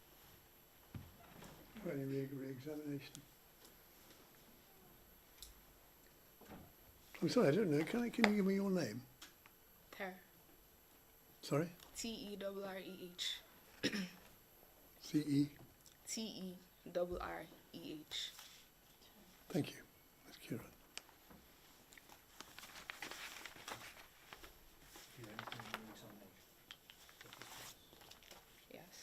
Speaker 3: For any re-examination. I'm sorry, I don't know. Can you give me your name?
Speaker 8: Ter.
Speaker 3: Sorry?
Speaker 8: T-E-R-R-E-H.
Speaker 3: C-E?
Speaker 8: T-E-R-R-E-H.
Speaker 3: Thank you. That's Kieran.
Speaker 4: Do you have anything in your examination?
Speaker 8: Yes.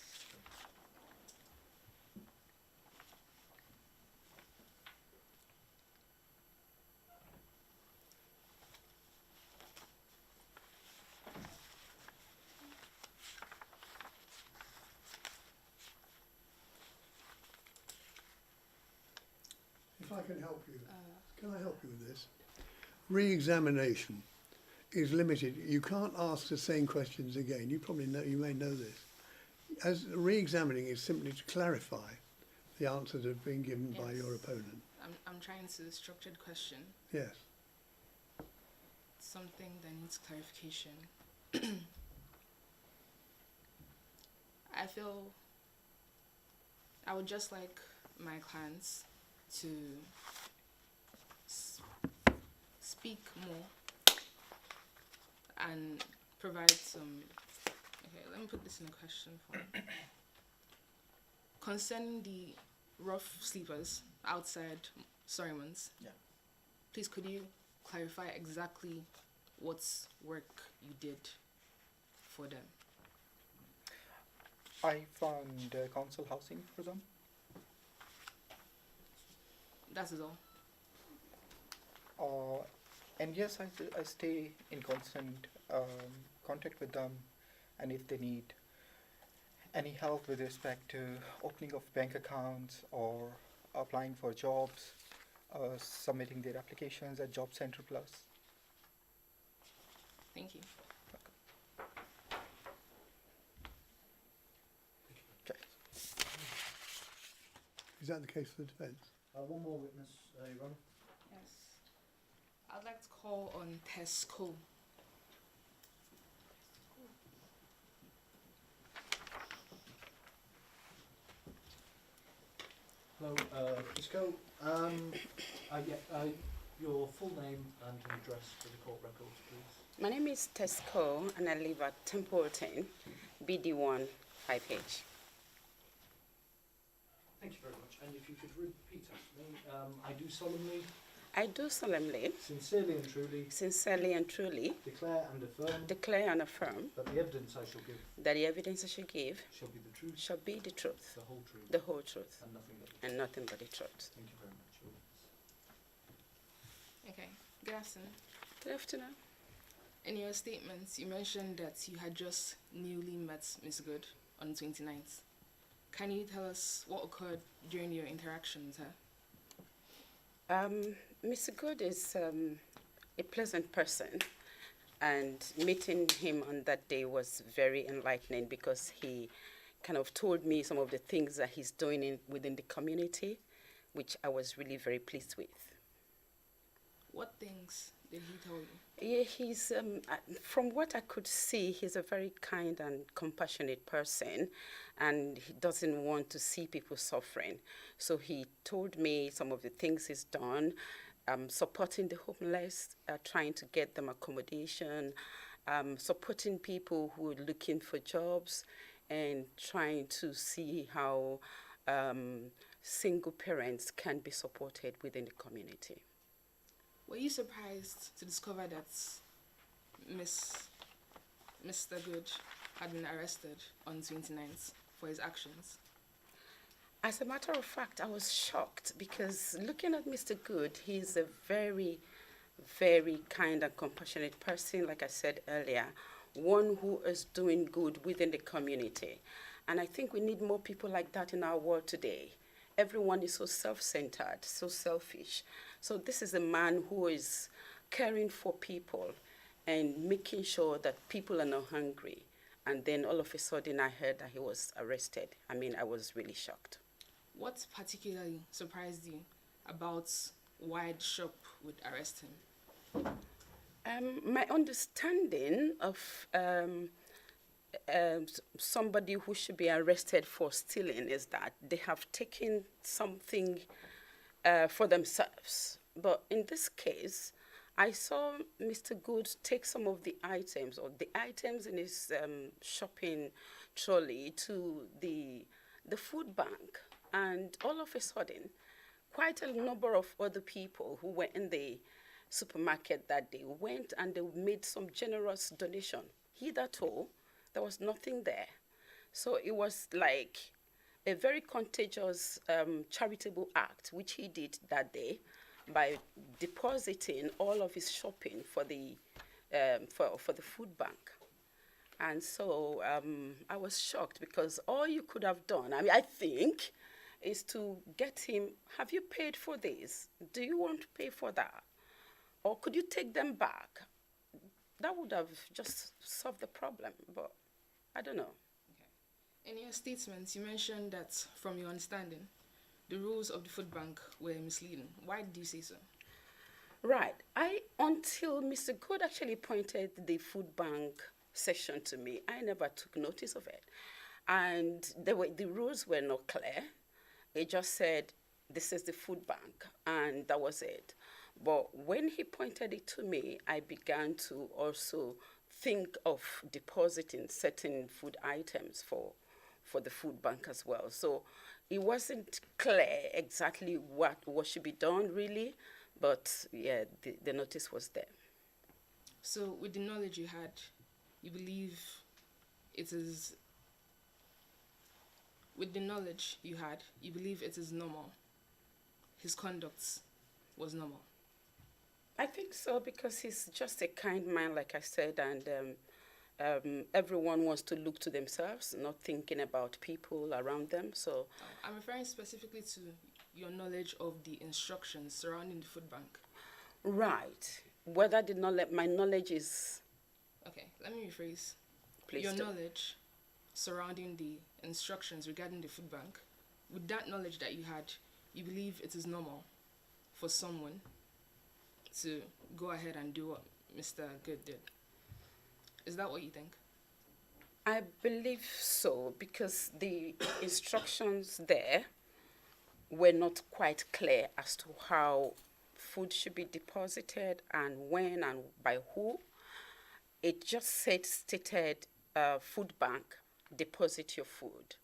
Speaker 3: If I can help you, can I help you with this? Re-examination is limited. You can't ask the same questions again. You probably know, you may know this. As re-examining is simply to clarify the answers that have been given by
Speaker 8: Yes.
Speaker 3: your opponent.
Speaker 8: I'm trying to structure the question.
Speaker 3: Yes.
Speaker 8: Something that needs clarification. I feel I would just like my clients to speak more and provide some. Okay, let me put this in a question form. Concerning the rough sleepers outside Sorryman's,
Speaker 4: Yeah.
Speaker 8: please could you clarify exactly what work you did for them?
Speaker 5: I found council housing for them.
Speaker 8: That is all.
Speaker 5: And yes, I stay in constant contact with them, and if they need any help with respect to opening of bank accounts or applying for jobs, submitting their applications at Job Center Plus.
Speaker 8: Thank you.
Speaker 5: Okay.
Speaker 3: Is that the case for the defence?
Speaker 4: One more witness, Your Honour.
Speaker 8: Yes. I'd like to call on Tesco.
Speaker 4: Hello, Pisco. Your full name and address for the court records, please.
Speaker 10: My name is Tesco and I live at Templeton, BD1 5H.
Speaker 4: Thank you very much. And if you could repeat after me, I do solemnly,
Speaker 10: I do solemnly,
Speaker 4: sincerely and truly declare and affirm
Speaker 10: that
Speaker 4: the evidence I shall give
Speaker 10: the evidence I shall give
Speaker 4: shall be the truth,
Speaker 10: shall be the truth,
Speaker 4: the whole truth,
Speaker 10: the whole truth,
Speaker 4: and nothing but the truth.
Speaker 10: and nothing but the truth.
Speaker 4: Thank you very much. Your witness.
Speaker 8: Okay. Good afternoon.
Speaker 10: Good afternoon.
Speaker 8: In your statements, you mentioned that you had just newly met Ms. Good on the 29th. Can you tell us what occurred during your interaction with her?
Speaker 10: Mr. Good is a pleasant person, and meeting him on that day was very enlightening because he kind of told me some of the things that he's doing within the community, which I was really very pleased with.
Speaker 8: What things did he tell you?
Speaker 10: Yeah, he's, from what I could see, he's a very kind and compassionate person, and he doesn't want to see people suffering. So he told me some of the things he's done, supporting the homeless, trying to get them accommodation, supporting people who are looking for jobs, and trying to see how single parents can be supported within the community.
Speaker 8: Were you surprised to discover that Mr. Good had been arrested on 29th for his actions?
Speaker 10: As a matter of fact, I was shocked because looking at Mr. Good, he's a very, very kind and compassionate person, like I said earlier, one who is doing good within the community. And I think we need more people like that in our world today. Everyone is so self-centered, so selfish. So this is a man who is caring for people and making sure that people are not hungry. And then all of a sudden I heard that he was arrested. I mean, I was really shocked.
Speaker 8: What particularly surprised you about why the shop would arrest him?
Speaker 10: My understanding of somebody who should be arrested for stealing is that they have taken something for themselves. But in this case, I saw Mr. Good take some of the items, or the items in his shopping trolley, to the food bank. And all of a sudden, quite a number of other people who were in the supermarket that day went and they made some generous donation. Hitherto, there was nothing there. So it was like a very contagious charitable act, which he did that day by depositing all of his shopping for the food bank. And so I was shocked because all you could have done, I mean, I think, is to get him, have you paid for this? Do you want to pay for that? Or could you take them back? That would have just solved the problem, but I don't know.
Speaker 8: Okay. In your statements, you mentioned that, from your understanding, the rules of the food bank were misleading. Why did you say so?
Speaker 10: Right. Until Mr. Good actually pointed the food bank section to me, I never took notice of it. And the rules were not clear. It just said, this is the food bank, and that was it. But when he pointed it to me, I began to also think of depositing certain food items for the food bank as well. So it wasn't clear exactly what should be done, really, but yeah, the notice was there.
Speaker 8: So with the knowledge you had, you believe it is... With the knowledge you had, you believe it is normal? His conduct was normal?
Speaker 10: I think so, because he's just a kind man, like I said, and everyone wants to look to themselves, not thinking about people around them. So
Speaker 8: I'm referring specifically to your knowledge of the instructions surrounding the food bank.
Speaker 10: Right. Whether my knowledge is...
Speaker 8: Okay, let me rephrase.
Speaker 10: Please
Speaker 8: your
Speaker 10: do.
Speaker 8: knowledge surrounding the instructions regarding the food bank, with that knowledge that you had, you believe it is normal for someone to go ahead and do what Mr. Good did. Is that what you think?
Speaker 10: I believe so, because the instructions there were not quite clear as to how food should be deposited and when and by who. It just stated food bank, deposit your food,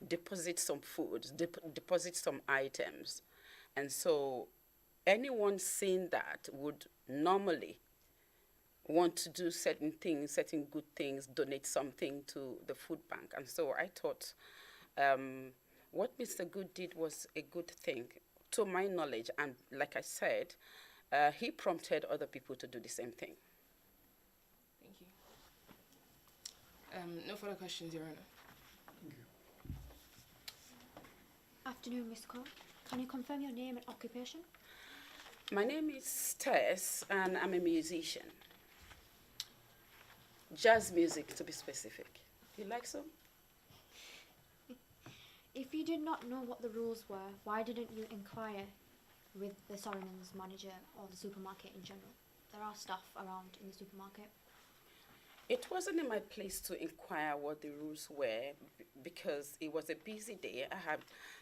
Speaker 10: deposit some foods, deposit some items. And so anyone seeing that would normally want to do certain things, certain good things, donate something to the food bank. And so I thought what Mr. Good did was a good thing, to my knowledge. And like I said, he prompted other people to do the same thing.
Speaker 8: Thank you. No further questions, Your Honor.
Speaker 3: Thank you.
Speaker 6: Afternoon, Ms. Cole. Can you confirm your name and occupation?
Speaker 10: My name is Tess, and I'm a musician. Jazz music, to be specific. You like some?
Speaker 6: If you did not know what the rules were, why didn't you inquire with the Sorryman's manager or the supermarket in general? There are staff around in the supermarket.
Speaker 10: It wasn't in my place to inquire what the rules were because it was a busy day.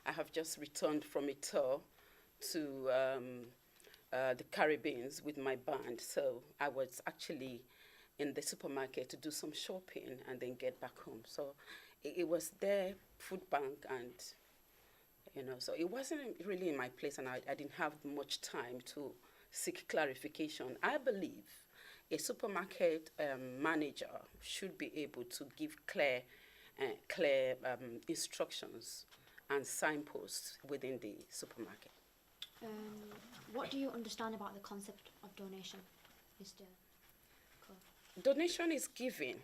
Speaker 10: I have just returned from a tour to the Caribbean with my band, so I was actually in the supermarket to do some shopping and then get back home. So it was their food bank, and so it wasn't really in my place, and I didn't have much time to seek clarification. I believe a supermarket manager should be able to give clear instructions and signposts within the supermarket.
Speaker 6: What do you understand about the concept of donation, Mr. Cole?
Speaker 10: Donation is giving,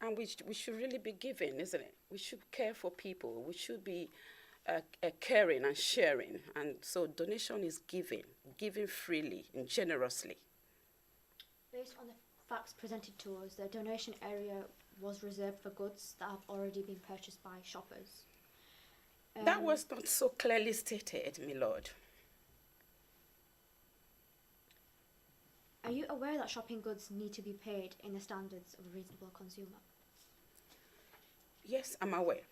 Speaker 10: and we should really be giving, isn't it? We should care for people. We should be caring and sharing, and so donation is giving freely and generously.
Speaker 6: Based on the facts presented to us, the donation area was reserved for goods that have already been purchased by shoppers.
Speaker 10: That was not so clearly stated, my lord.
Speaker 6: Are you aware that shopping goods need to be paid in the standards of a reasonable consumer?
Speaker 10: Yes, I'm aware.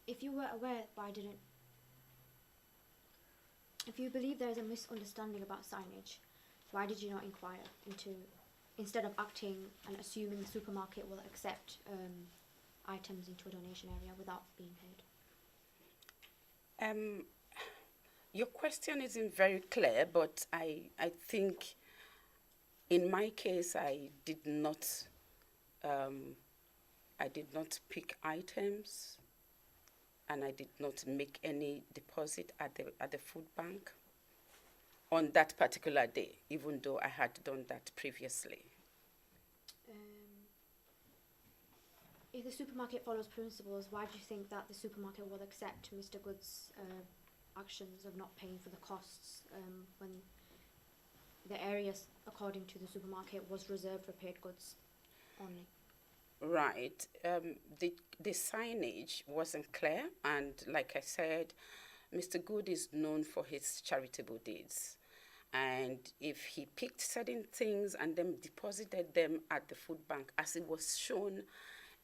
Speaker 6: If you were aware, why didn't... If you believe there is a misunderstanding about signage, why did you not inquire into, instead of acting and assuming the supermarket will accept items into a donation area without being paid?
Speaker 10: Your question isn't very clear, but I think in my case I did not pick items, and I did not make any deposit at the food bank on that particular day, even though I had done that previously.
Speaker 6: If the supermarket follows principles, why do you think that the supermarket will accept Mr. Good's actions of not paying for the costs when the area, according to the supermarket, was reserved for paid goods only?
Speaker 10: Right. The signage wasn't clear, and like I said, Mr. Good is known for his charitable deeds. And if he picked certain things and then deposited them at the food bank, as it was shown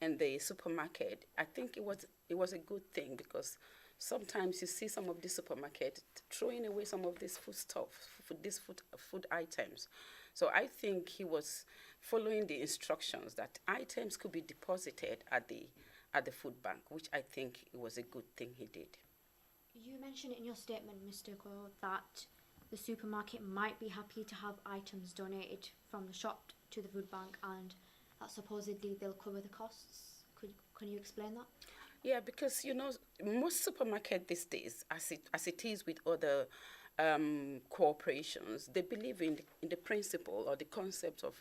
Speaker 10: in the supermarket, I think it was a good thing, because sometimes you see some of the supermarket throwing away some of this food stuff, food items. So I think he was following the instructions that items could be deposited at the food bank, which I think it was a good thing he did.
Speaker 6: You mentioned in your statement, Mr. Cole, that the supermarket might be happy to have items donated from the shop to the food bank, and that supposedly they'll cover the costs. Can you explain that?
Speaker 10: Yeah, because most supermarkets these days, as it is with other corporations, they believe in the principle or the concept of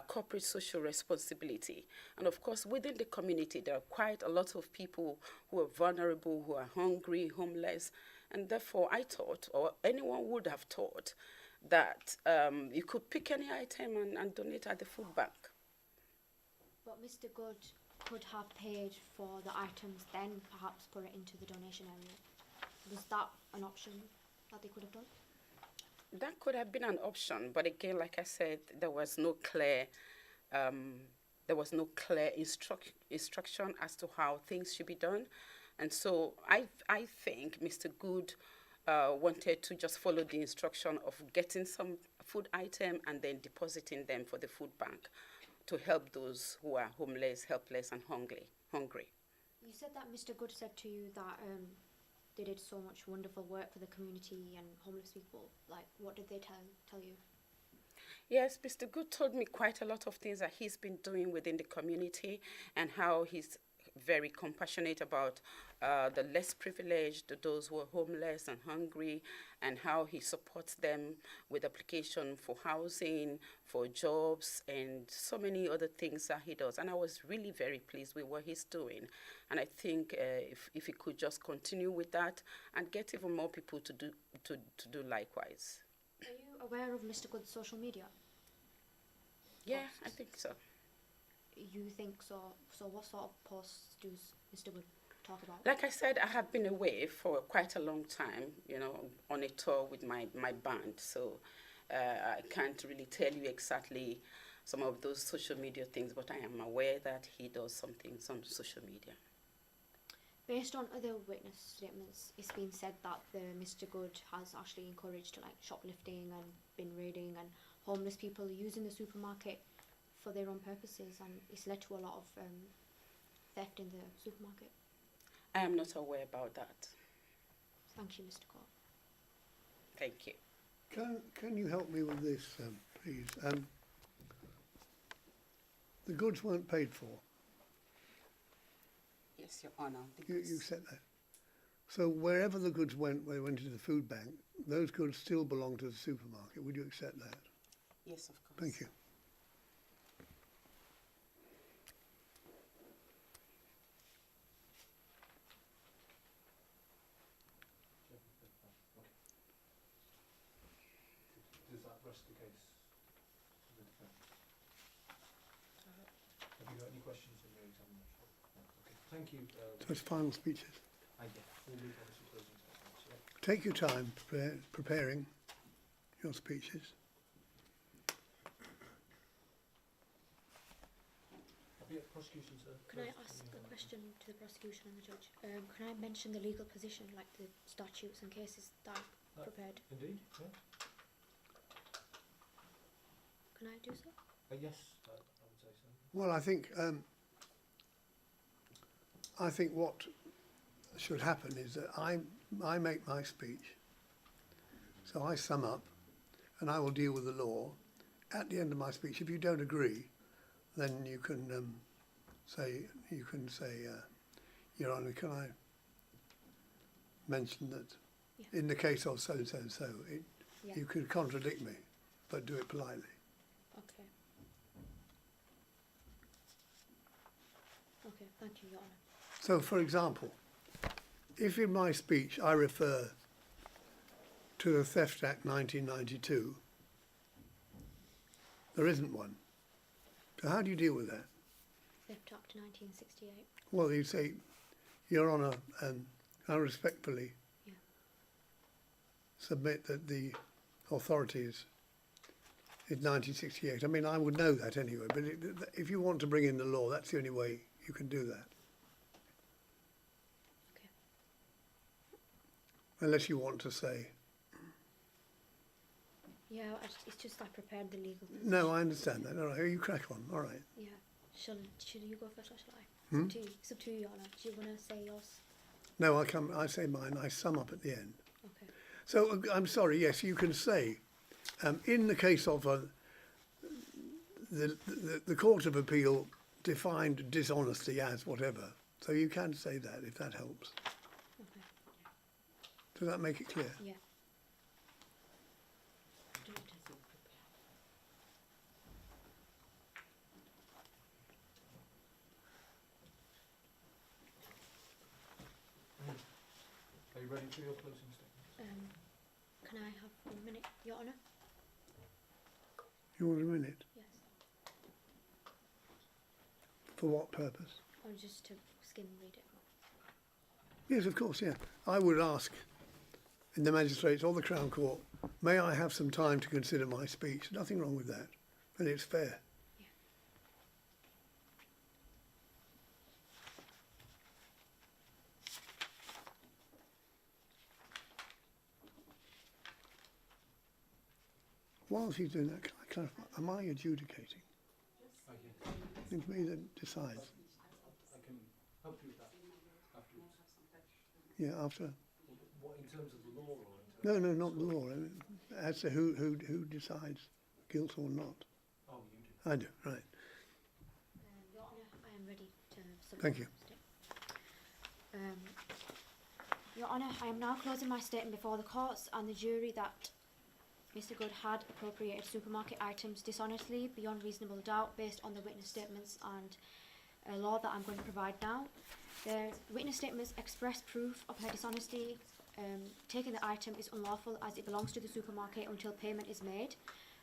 Speaker 10: corporate social responsibility. And of course, within the community, there are quite a lot of people who are vulnerable, who are hungry, homeless, and therefore I thought, or anyone would have thought, that you could pick any item and donate at the food bank.
Speaker 6: But Mr. Good could have paid for the items, then perhaps put it into the donation area. Was that an option that they could have done?
Speaker 10: That could have been an option, but again, like I said, there was no clear instruction as to how things should be done, and so I think Mr. Good wanted to just follow the instruction of getting some food item and then depositing them for the food bank to help those who are homeless, helpless, and hungry.
Speaker 6: You said that Mr. Good said to you that they did so much wonderful work for the community and homeless people. Like, what did they tell you?
Speaker 10: Yes, Mr. Good told me quite a lot of things that he's been doing within the community, and how he's very compassionate about the less privileged, those who are homeless and hungry, and how he supports them with application for housing, for jobs, and so many other things that he does. And I was really very pleased with what he's doing. And I think if he could just continue with that and get even more people to do likewise.
Speaker 6: Are you aware of Mr. Good's social media?
Speaker 10: Yeah, posts? I think so.
Speaker 6: You think so? So what sort of posts does Mr. Good talk about?
Speaker 10: Like I said, I have been away for quite a long time, on a tour with my band. So I can't really tell you exactly some of those social media things, but I am aware that he does some things on social media.
Speaker 6: Based on other witness statements, it's been said that Mr. Good has actually encouraged like shoplifting and bin raiding and homeless people using the supermarket for their own purposes, and it's led to a lot of theft in the supermarket.
Speaker 10: I am not aware about that.
Speaker 6: Thank you, Mr. Court.
Speaker 10: Thank you.
Speaker 3: Can you help me with this, please? The goods weren't paid for.
Speaker 10: Yes, Your Honour.
Speaker 3: You said that. So wherever the goods went, where they went into the food bank, those goods still belong to the supermarket. Would you accept that?
Speaker 10: Yes, of course.
Speaker 3: Thank you.
Speaker 4: Does that rest the case for the defence? Have you got any questions in your examination? No. Okay. Thank you.
Speaker 3: So it's final speeches.
Speaker 4: Yeah. We'll move on to closing statements. Yeah.
Speaker 3: Take your time preparing your speeches.
Speaker 4: Prosecution, sir.
Speaker 6: Can I ask a question to the prosecution and the judge? Can I mention the legal position, like the statutes and cases that I've prepared?
Speaker 4: Indeed, yeah.
Speaker 6: Can I do so?
Speaker 4: Yes, I would say so.
Speaker 3: Well, I think what should happen is that I make my speech, so I sum up, and I will deal with the law. At the end of my speech, if you don't agree, then you can say, Your Honour, can I mention that in the case of so, you could contradict me, but do it politely.
Speaker 6: Okay. Okay, thank you, Your Honour.
Speaker 3: So, for example, if in my speech I refer to the Theft Act 1992, there isn't one. So how do you deal with that?
Speaker 6: Theft Act 1968.
Speaker 3: Well, you say, Your Honour, I respectfully submit that the authorities in 1968. I mean, I would know that anyway, but if you want to bring in the law, that's the only way you can do that.
Speaker 6: Okay.
Speaker 3: Unless you want to say...
Speaker 6: Yeah, it's just I prepared the legal position.
Speaker 3: No, I understand that. All right, you crack on. All right.
Speaker 6: Yeah. Should you go first or shall I?
Speaker 3: Hmm?
Speaker 6: It's up to you, Your Honour. Do you want to say yours?
Speaker 3: No, I say mine. I sum up at the end.
Speaker 6: Okay.
Speaker 3: So I'm sorry. Yes, you can say, in the case of the Court of Appeal defined dishonesty as whatever. So you can say that if that helps.
Speaker 6: Okay.
Speaker 3: Does that make it clear?
Speaker 6: Yeah.
Speaker 4: Are you ready for your closing statement?
Speaker 6: Can I have 1 minute, Your Honour?
Speaker 3: You want a minute?
Speaker 6: Yes.
Speaker 3: For what purpose?
Speaker 6: Or just to skim read it?
Speaker 3: Yes, of course, yeah. I would ask in the magistrates or the Crown Court, may I have some time to consider my speech? Nothing wrong with that. And it's fair.
Speaker 6: Yeah.
Speaker 3: While she's doing that, can I clarify, am I adjudicating? It's me that decides.
Speaker 4: I can help you with that afterwards.
Speaker 3: Yeah, after.
Speaker 4: What, in terms of the law or in terms
Speaker 3: No, not the law. I mean, as to who decides guilt or not.
Speaker 4: Oh, you do.
Speaker 3: I do, right.
Speaker 6: Your Honour, I am ready to submit
Speaker 3: Thank you.
Speaker 6: my statement. Your Honour, I am now closing my statement before the courts and the jury that Mr. Good had appropriated supermarket items dishonestly beyond reasonable doubt based on the witness statements and a law that I'm going to provide now. The witness statements express proof of her dishonesty. Taking the item is unlawful as it belongs to the supermarket until payment is made.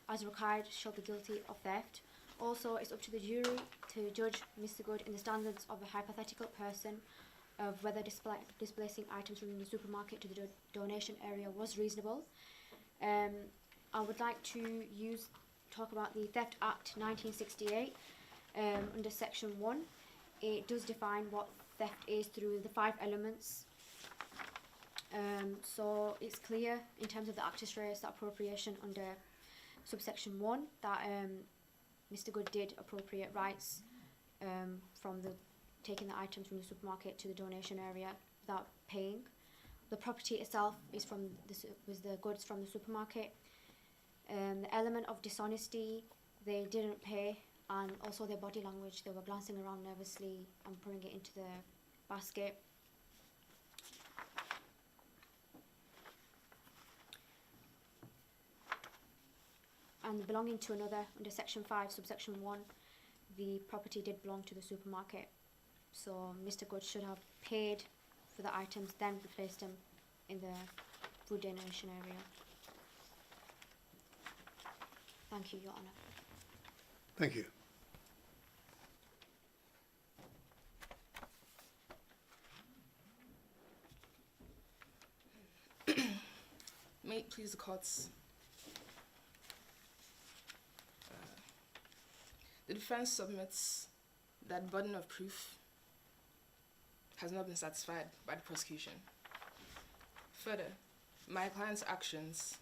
Speaker 6: As required, shall be guilty of theft. Also, it's up to the jury to judge Mr. Good in the standards of a hypothetical person of whether displacing items from the supermarket to the donation area was reasonable. I would like to talk about the Theft Act 1968 under Section 1. It does define what theft is through the 5 elements. So it's clear in terms of the actus reus, that appropriation under subsection 1, that Mr. Good did appropriate rights from taking the items from the supermarket to the donation area without paying. The property itself is was the goods from the supermarket. The element of dishonesty, they didn't pay, and also their body language, they were glancing around nervously and putting it into the basket. And belonging to another, under section 5, subsection 1, the property did belong to the supermarket. So Mr. Good should have paid for the items, then replaced them in the food donation area. Thank you, Your Honour.
Speaker 3: Thank you.
Speaker 8: May it please the courts. The defense submits that burden of proof has not been satisfied by the prosecution. Further, my client's actions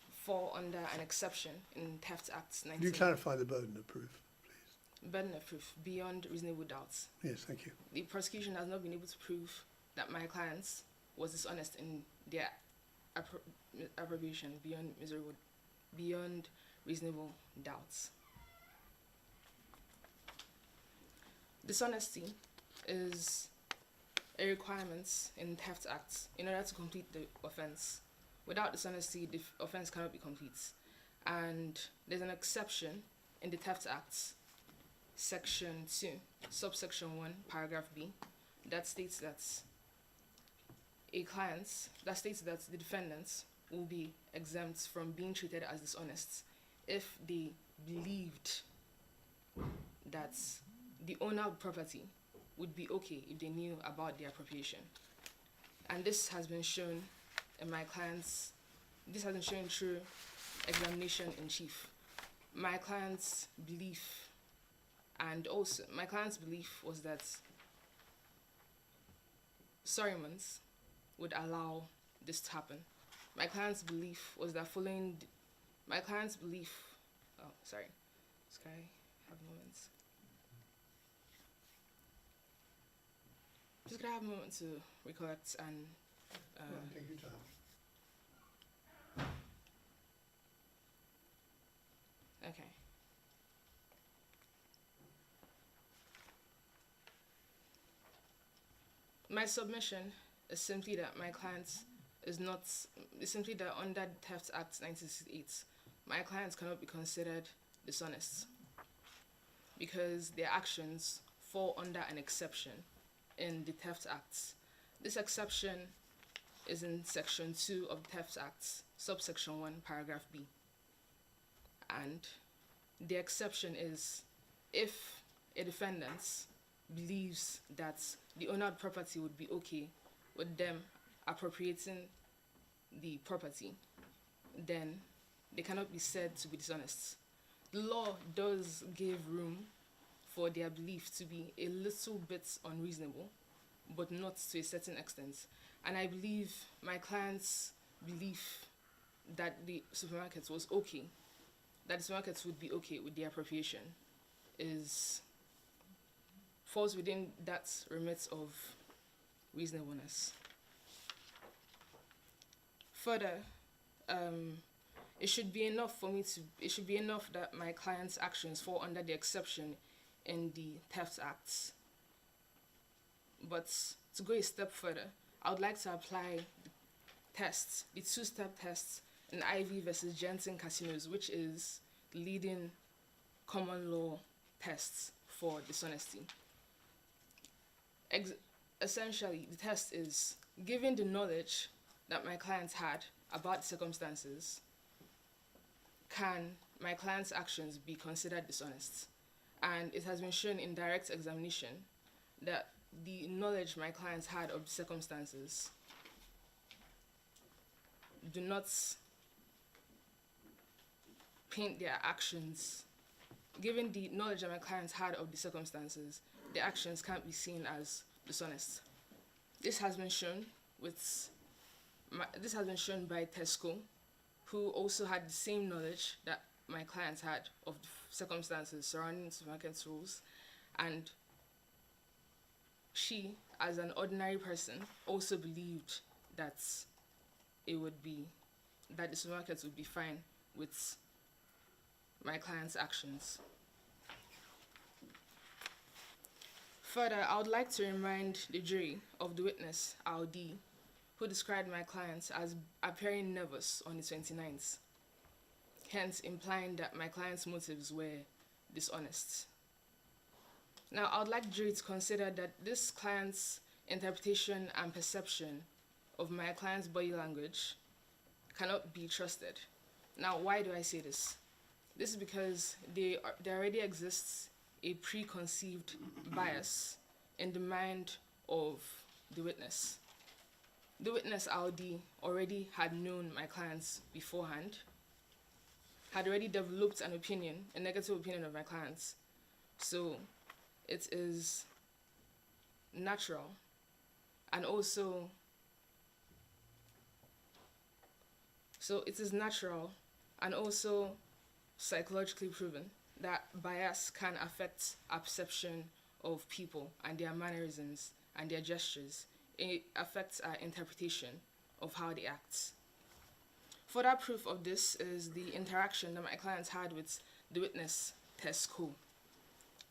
Speaker 8: fall under an exception in Theft Act 19.
Speaker 3: Could you clarify the burden of proof, please?
Speaker 8: Burden of proof beyond reasonable doubts.
Speaker 3: Yes, thank you.
Speaker 8: The prosecution has not been able to prove that my clients was dishonest in their approbation beyond reasonable doubts. Dishonesty is a requirement in Theft Act in order to complete the offense. Without dishonesty, the offense cannot be complete. And there's an exception in the Theft Act, Section 2, subsection 1, paragraph B, that states that the defendants will be exempt from being treated as dishonest if they believed that the owner of property would be okay if they knew about the appropriation. And this has been shown in this has been shown through examination in chief. My client's belief was that Sorryman's would allow this to happen. My client's belief was that Just can I have moments? Just gonna have a moment to recollect and
Speaker 3: Take your time.
Speaker 8: okay. My submission is simply that my client is simply that under the Theft Act 1968, my clients cannot be considered dishonest because their actions fall under an exception in the Theft Act. This exception is in Section 2 of the Theft Act, subsection 1, paragraph B. And the exception is if a defendant believes that the owner of property would be okay with them appropriating the property, then they cannot be said to be dishonest. The law does give room for their belief to be a little bit unreasonable, but not to a certain extent. And I believe my client's belief that the supermarket was okay, that the supermarkets would be okay with the appropriation, falls within that remit of reasonableness. Further, it should be enough that my client's actions fall under the exception in the Theft Act. But to go a step further, I would like to apply the two-step test in Ivy versus Jensen casinos, which is the leading common law test for dishonesty. Essentially, the test is, given the knowledge that my clients had about the circumstances, can my client's actions be considered dishonest? And it has been shown in direct examination that the knowledge my clients had of the circumstances do not paint their actions. Given the knowledge that my clients had of the circumstances, their actions can't be seen as dishonest. This has been shown by Tesco, who also had the same knowledge that my clients had of the circumstances surrounding supermarket rules, and she, as an ordinary person, also believed that the supermarkets would be fine with my client's actions. Further, I would like to remind the jury of the witness, Aldi, who described my clients as appearing nervous on the 29th, hence implying that my client's motives were dishonest. Now, I would like the jury to consider that this client's interpretation and perception of my client's body language cannot be trusted. Now, why do I say this? This is because there already exists a preconceived bias in the mind of the witness. The witness, Aldi, already had known my clients beforehand, had already developed an opinion, a negative opinion of my clients. So it is natural and also psychologically proven that bias can affect our perception of people and their mannerisms and their gestures. It affects our interpretation of how they act. Further proof of this is the interaction that my clients had with the witness, Tesco,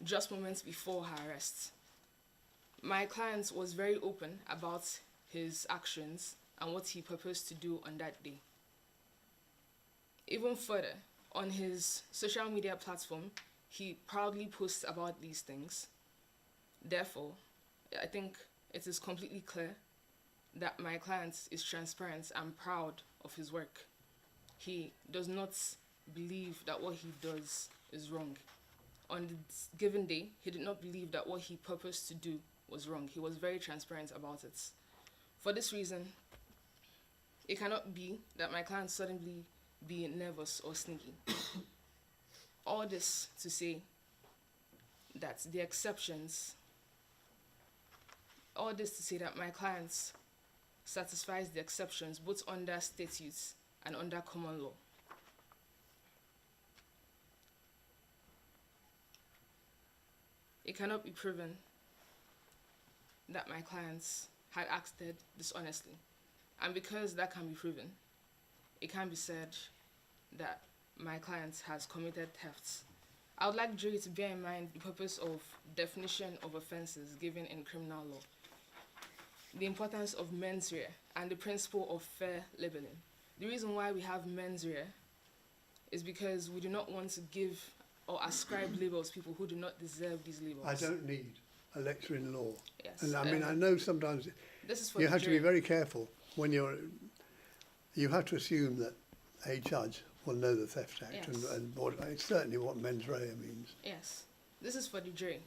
Speaker 8: just moments before her arrest. My client was very open about his actions and what he proposed to do on that day. Even further, on his social media platform, he proudly posts about these things. Therefore, I think it is completely clear that my client is transparent and proud of his work. He does not believe that what he does is wrong. On the given day, he did not believe that what he purposed to do was wrong. He was very transparent about it. For this reason, it cannot be that my client suddenly be nervous or sneaky. All this to say that my client satisfies the exceptions both under statutes and under common law. It cannot be proven that my clients had acted dishonestly. And because that can be proven, it can be said that my client has committed thefts. I would like the jury to bear in mind the purpose of definition of offences given in criminal law, the importance of mens rea, and the principle of fair labelling. The reason why we have mens rea is because we do not want to give or ascribe labels to people who do not deserve these labels.
Speaker 3: I don't need a lecture in law.
Speaker 8: Yes.
Speaker 3: And I mean, I know sometimes
Speaker 8: this is for
Speaker 3: you
Speaker 8: the
Speaker 3: have to
Speaker 8: jury.
Speaker 3: be very careful when you have to assume that a judge will know the Theft Act.
Speaker 8: Yes.
Speaker 3: and it's certainly what mens rea means.
Speaker 8: Yes, this is for the jury.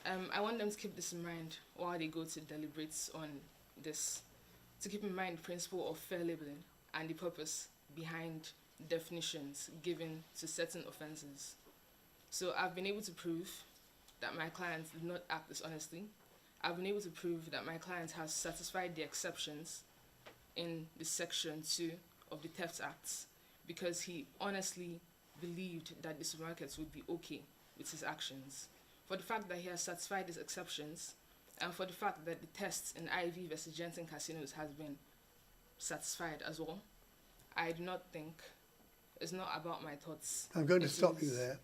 Speaker 8: I want them to keep this in mind while they go to deliberate on this, to keep in mind the principle of fair labelling and the purpose behind definitions given to certain offences. So I've been able to prove that my client did not act dishonestly. I've been able to prove that my client has satisfied the exceptions in the Section 2 of the Theft Acts because he honestly believed that the supermarkets would be okay with his actions. For the fact that he has satisfied his exceptions, and for the fact that the tests in IV versus Jensen casinos has been satisfied as well, I do not think it's not about my thoughts.
Speaker 3: I'm going to stop you there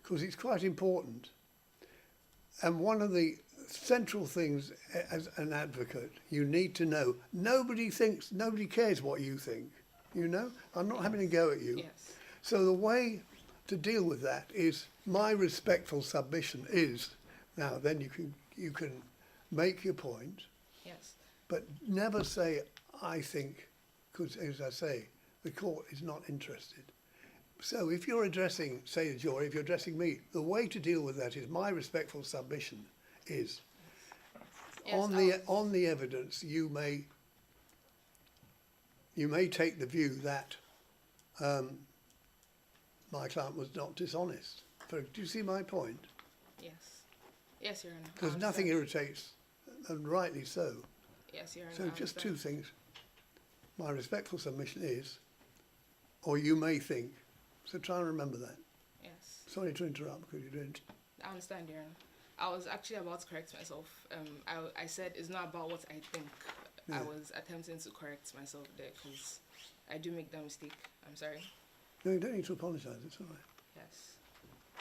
Speaker 3: because it's quite important. And one of the central things as an advocate, you need to know, nobody cares what you think, you know? I'm not having a go at you.
Speaker 8: Yes.
Speaker 3: So the way to deal with that is, my respectful submission is, now then you can make your point,
Speaker 8: Yes.
Speaker 3: but never say, I think, because as I say, the court is not interested. So if you're addressing, say the jury, if you're addressing me, the way to deal with that is, my respectful submission is,
Speaker 8: Yes,
Speaker 3: on the evidence, you may take the view that my client was not dishonest. But do you see my point?
Speaker 8: Yes. Yes, Your Honor. I
Speaker 3: Because nothing
Speaker 8: understand.
Speaker 3: irritates, and rightly so.
Speaker 8: Yes, Your Honor.
Speaker 3: So
Speaker 8: I
Speaker 3: just
Speaker 8: understand.
Speaker 3: two things. My respectful submission is, or you may think, so try and remember that.
Speaker 8: Yes.
Speaker 3: Sorry to interrupt, because you didn't.
Speaker 8: I understand, Your Honor. I was actually about to correct myself. I said it's not about what I think.
Speaker 3: Yeah.
Speaker 8: I was attempting to correct myself there because I do make that mistake. I'm sorry.
Speaker 3: No, you don't need to apologise, it's all right.
Speaker 8: Yes.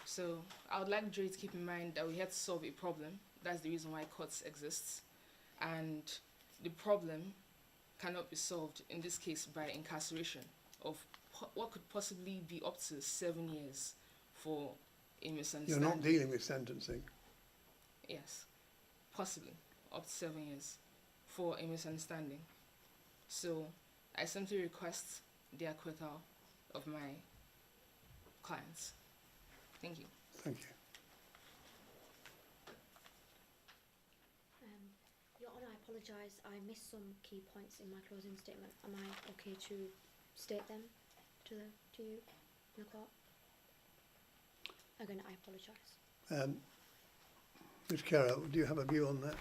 Speaker 8: So I would like the jury to keep in mind that we had to solve a problem. That's the reason why courts exist. And the problem cannot be solved, in this case, by incarceration of what could possibly be up to 7 years for a
Speaker 3: You're
Speaker 8: misunderstanding.
Speaker 3: not dealing with sentencing.
Speaker 8: Yes, possibly up to 7 years for a misunderstanding. So I simply request the acquittal of my clients. Thank you.
Speaker 3: Thank you.
Speaker 6: Your Honour, I apologise. I missed some key points in my closing statement. Am I okay to state them to you in the court? Again, I apologise.
Speaker 3: Ms. Carroll, do you have a view on that?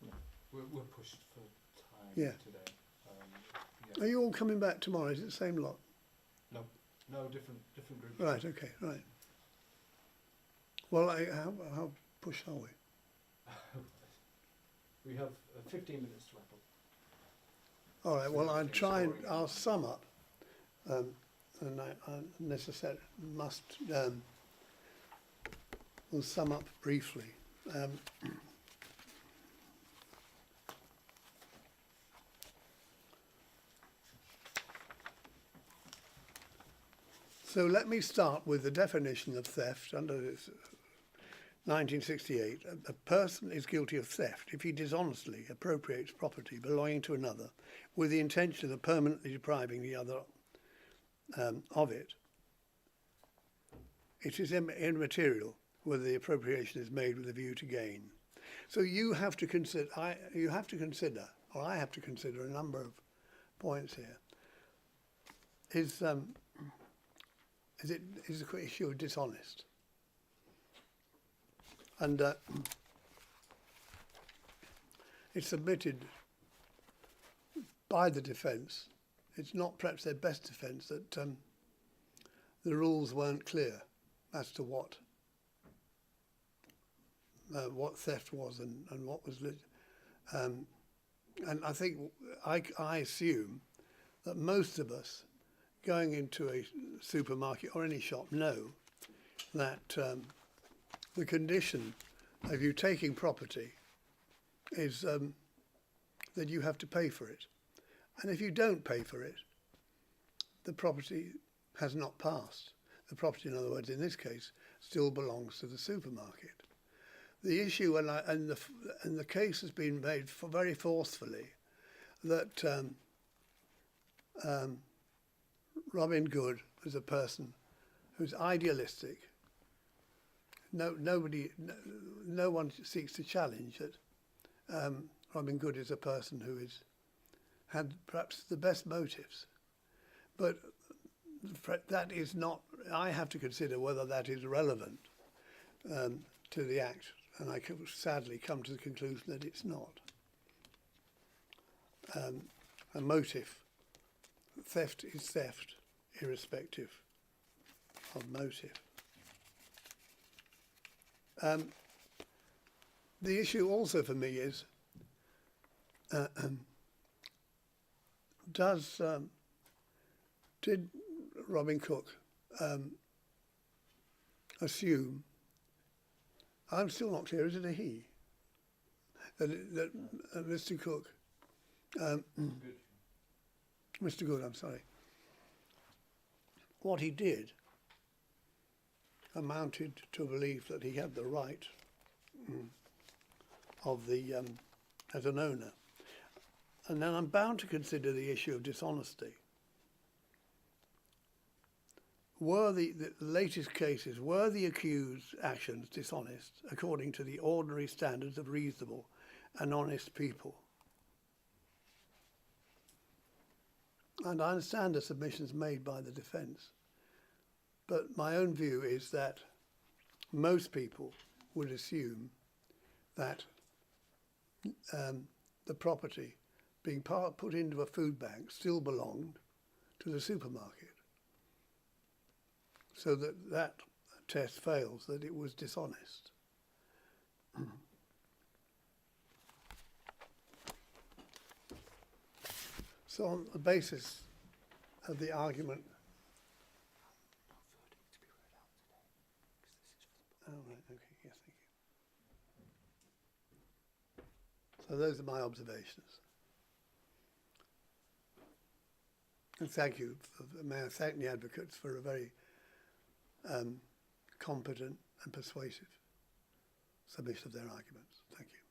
Speaker 4: Yeah. We're pushed for time
Speaker 3: Yeah.
Speaker 4: today.
Speaker 3: Are you all coming back tomorrow? Is it the same lot?
Speaker 4: No, different groups.
Speaker 3: Right, okay, right. Well, how pushed are we?
Speaker 4: We have 15 minutes to wrap up.
Speaker 3: All right, well, I'll
Speaker 4: Things
Speaker 3: try and,
Speaker 4: scoring.
Speaker 3: I'll sum up. And I necessarily must, will sum up briefly. So let me start with the definition of theft under this 1968. A person is guilty of theft if he dishonestly appropriates property belonging to another with the intention of permanently depriving the other of it. It is immaterial whether the appropriation is made with a view to gain. So you have to consider, I have to consider a number of points here. Is the issue dishonest? And it's submitted by the defence. It's not perhaps their best defence that the rules weren't clear as to what theft was and what was and I think I assume that most of us going into a supermarket or any shop know that the condition of you taking property is that you have to pay for it. And if you don't pay for it, the property has not passed. The property, in other words, in this case, still belongs to the supermarket. The issue, and the case has been made very forcefully, that Robin Good was a person who's idealistic. No one seeks to challenge that Robin Good is a person who had perhaps the best motives, but that is not. I have to consider whether that is relevant to the act, and I can sadly come to the conclusion that it's not. A motive. Theft is theft, irrespective of motive. The issue also for me is, did Robin Cook assume, I'm still not clear, is it a he? That Mr. Cook, Mr. Good, I'm sorry. What he did amounted to a belief that he had the right of the as an owner. And then I'm bound to consider the issue of dishonesty. were the latest cases, were the accused actions dishonest according to the ordinary standards of reasonable and honest people? And I understand the submissions made by the defence, but my own view is that most people would assume that the property being put into a food bank still belonged to the supermarket. So that test fails, that it was dishonest. So on the basis of the argument, oh right, okay, yes, thank you. So those are my observations. And thank you. May I thank the advocates for a very competent and persuasive submission of their arguments. Thank you.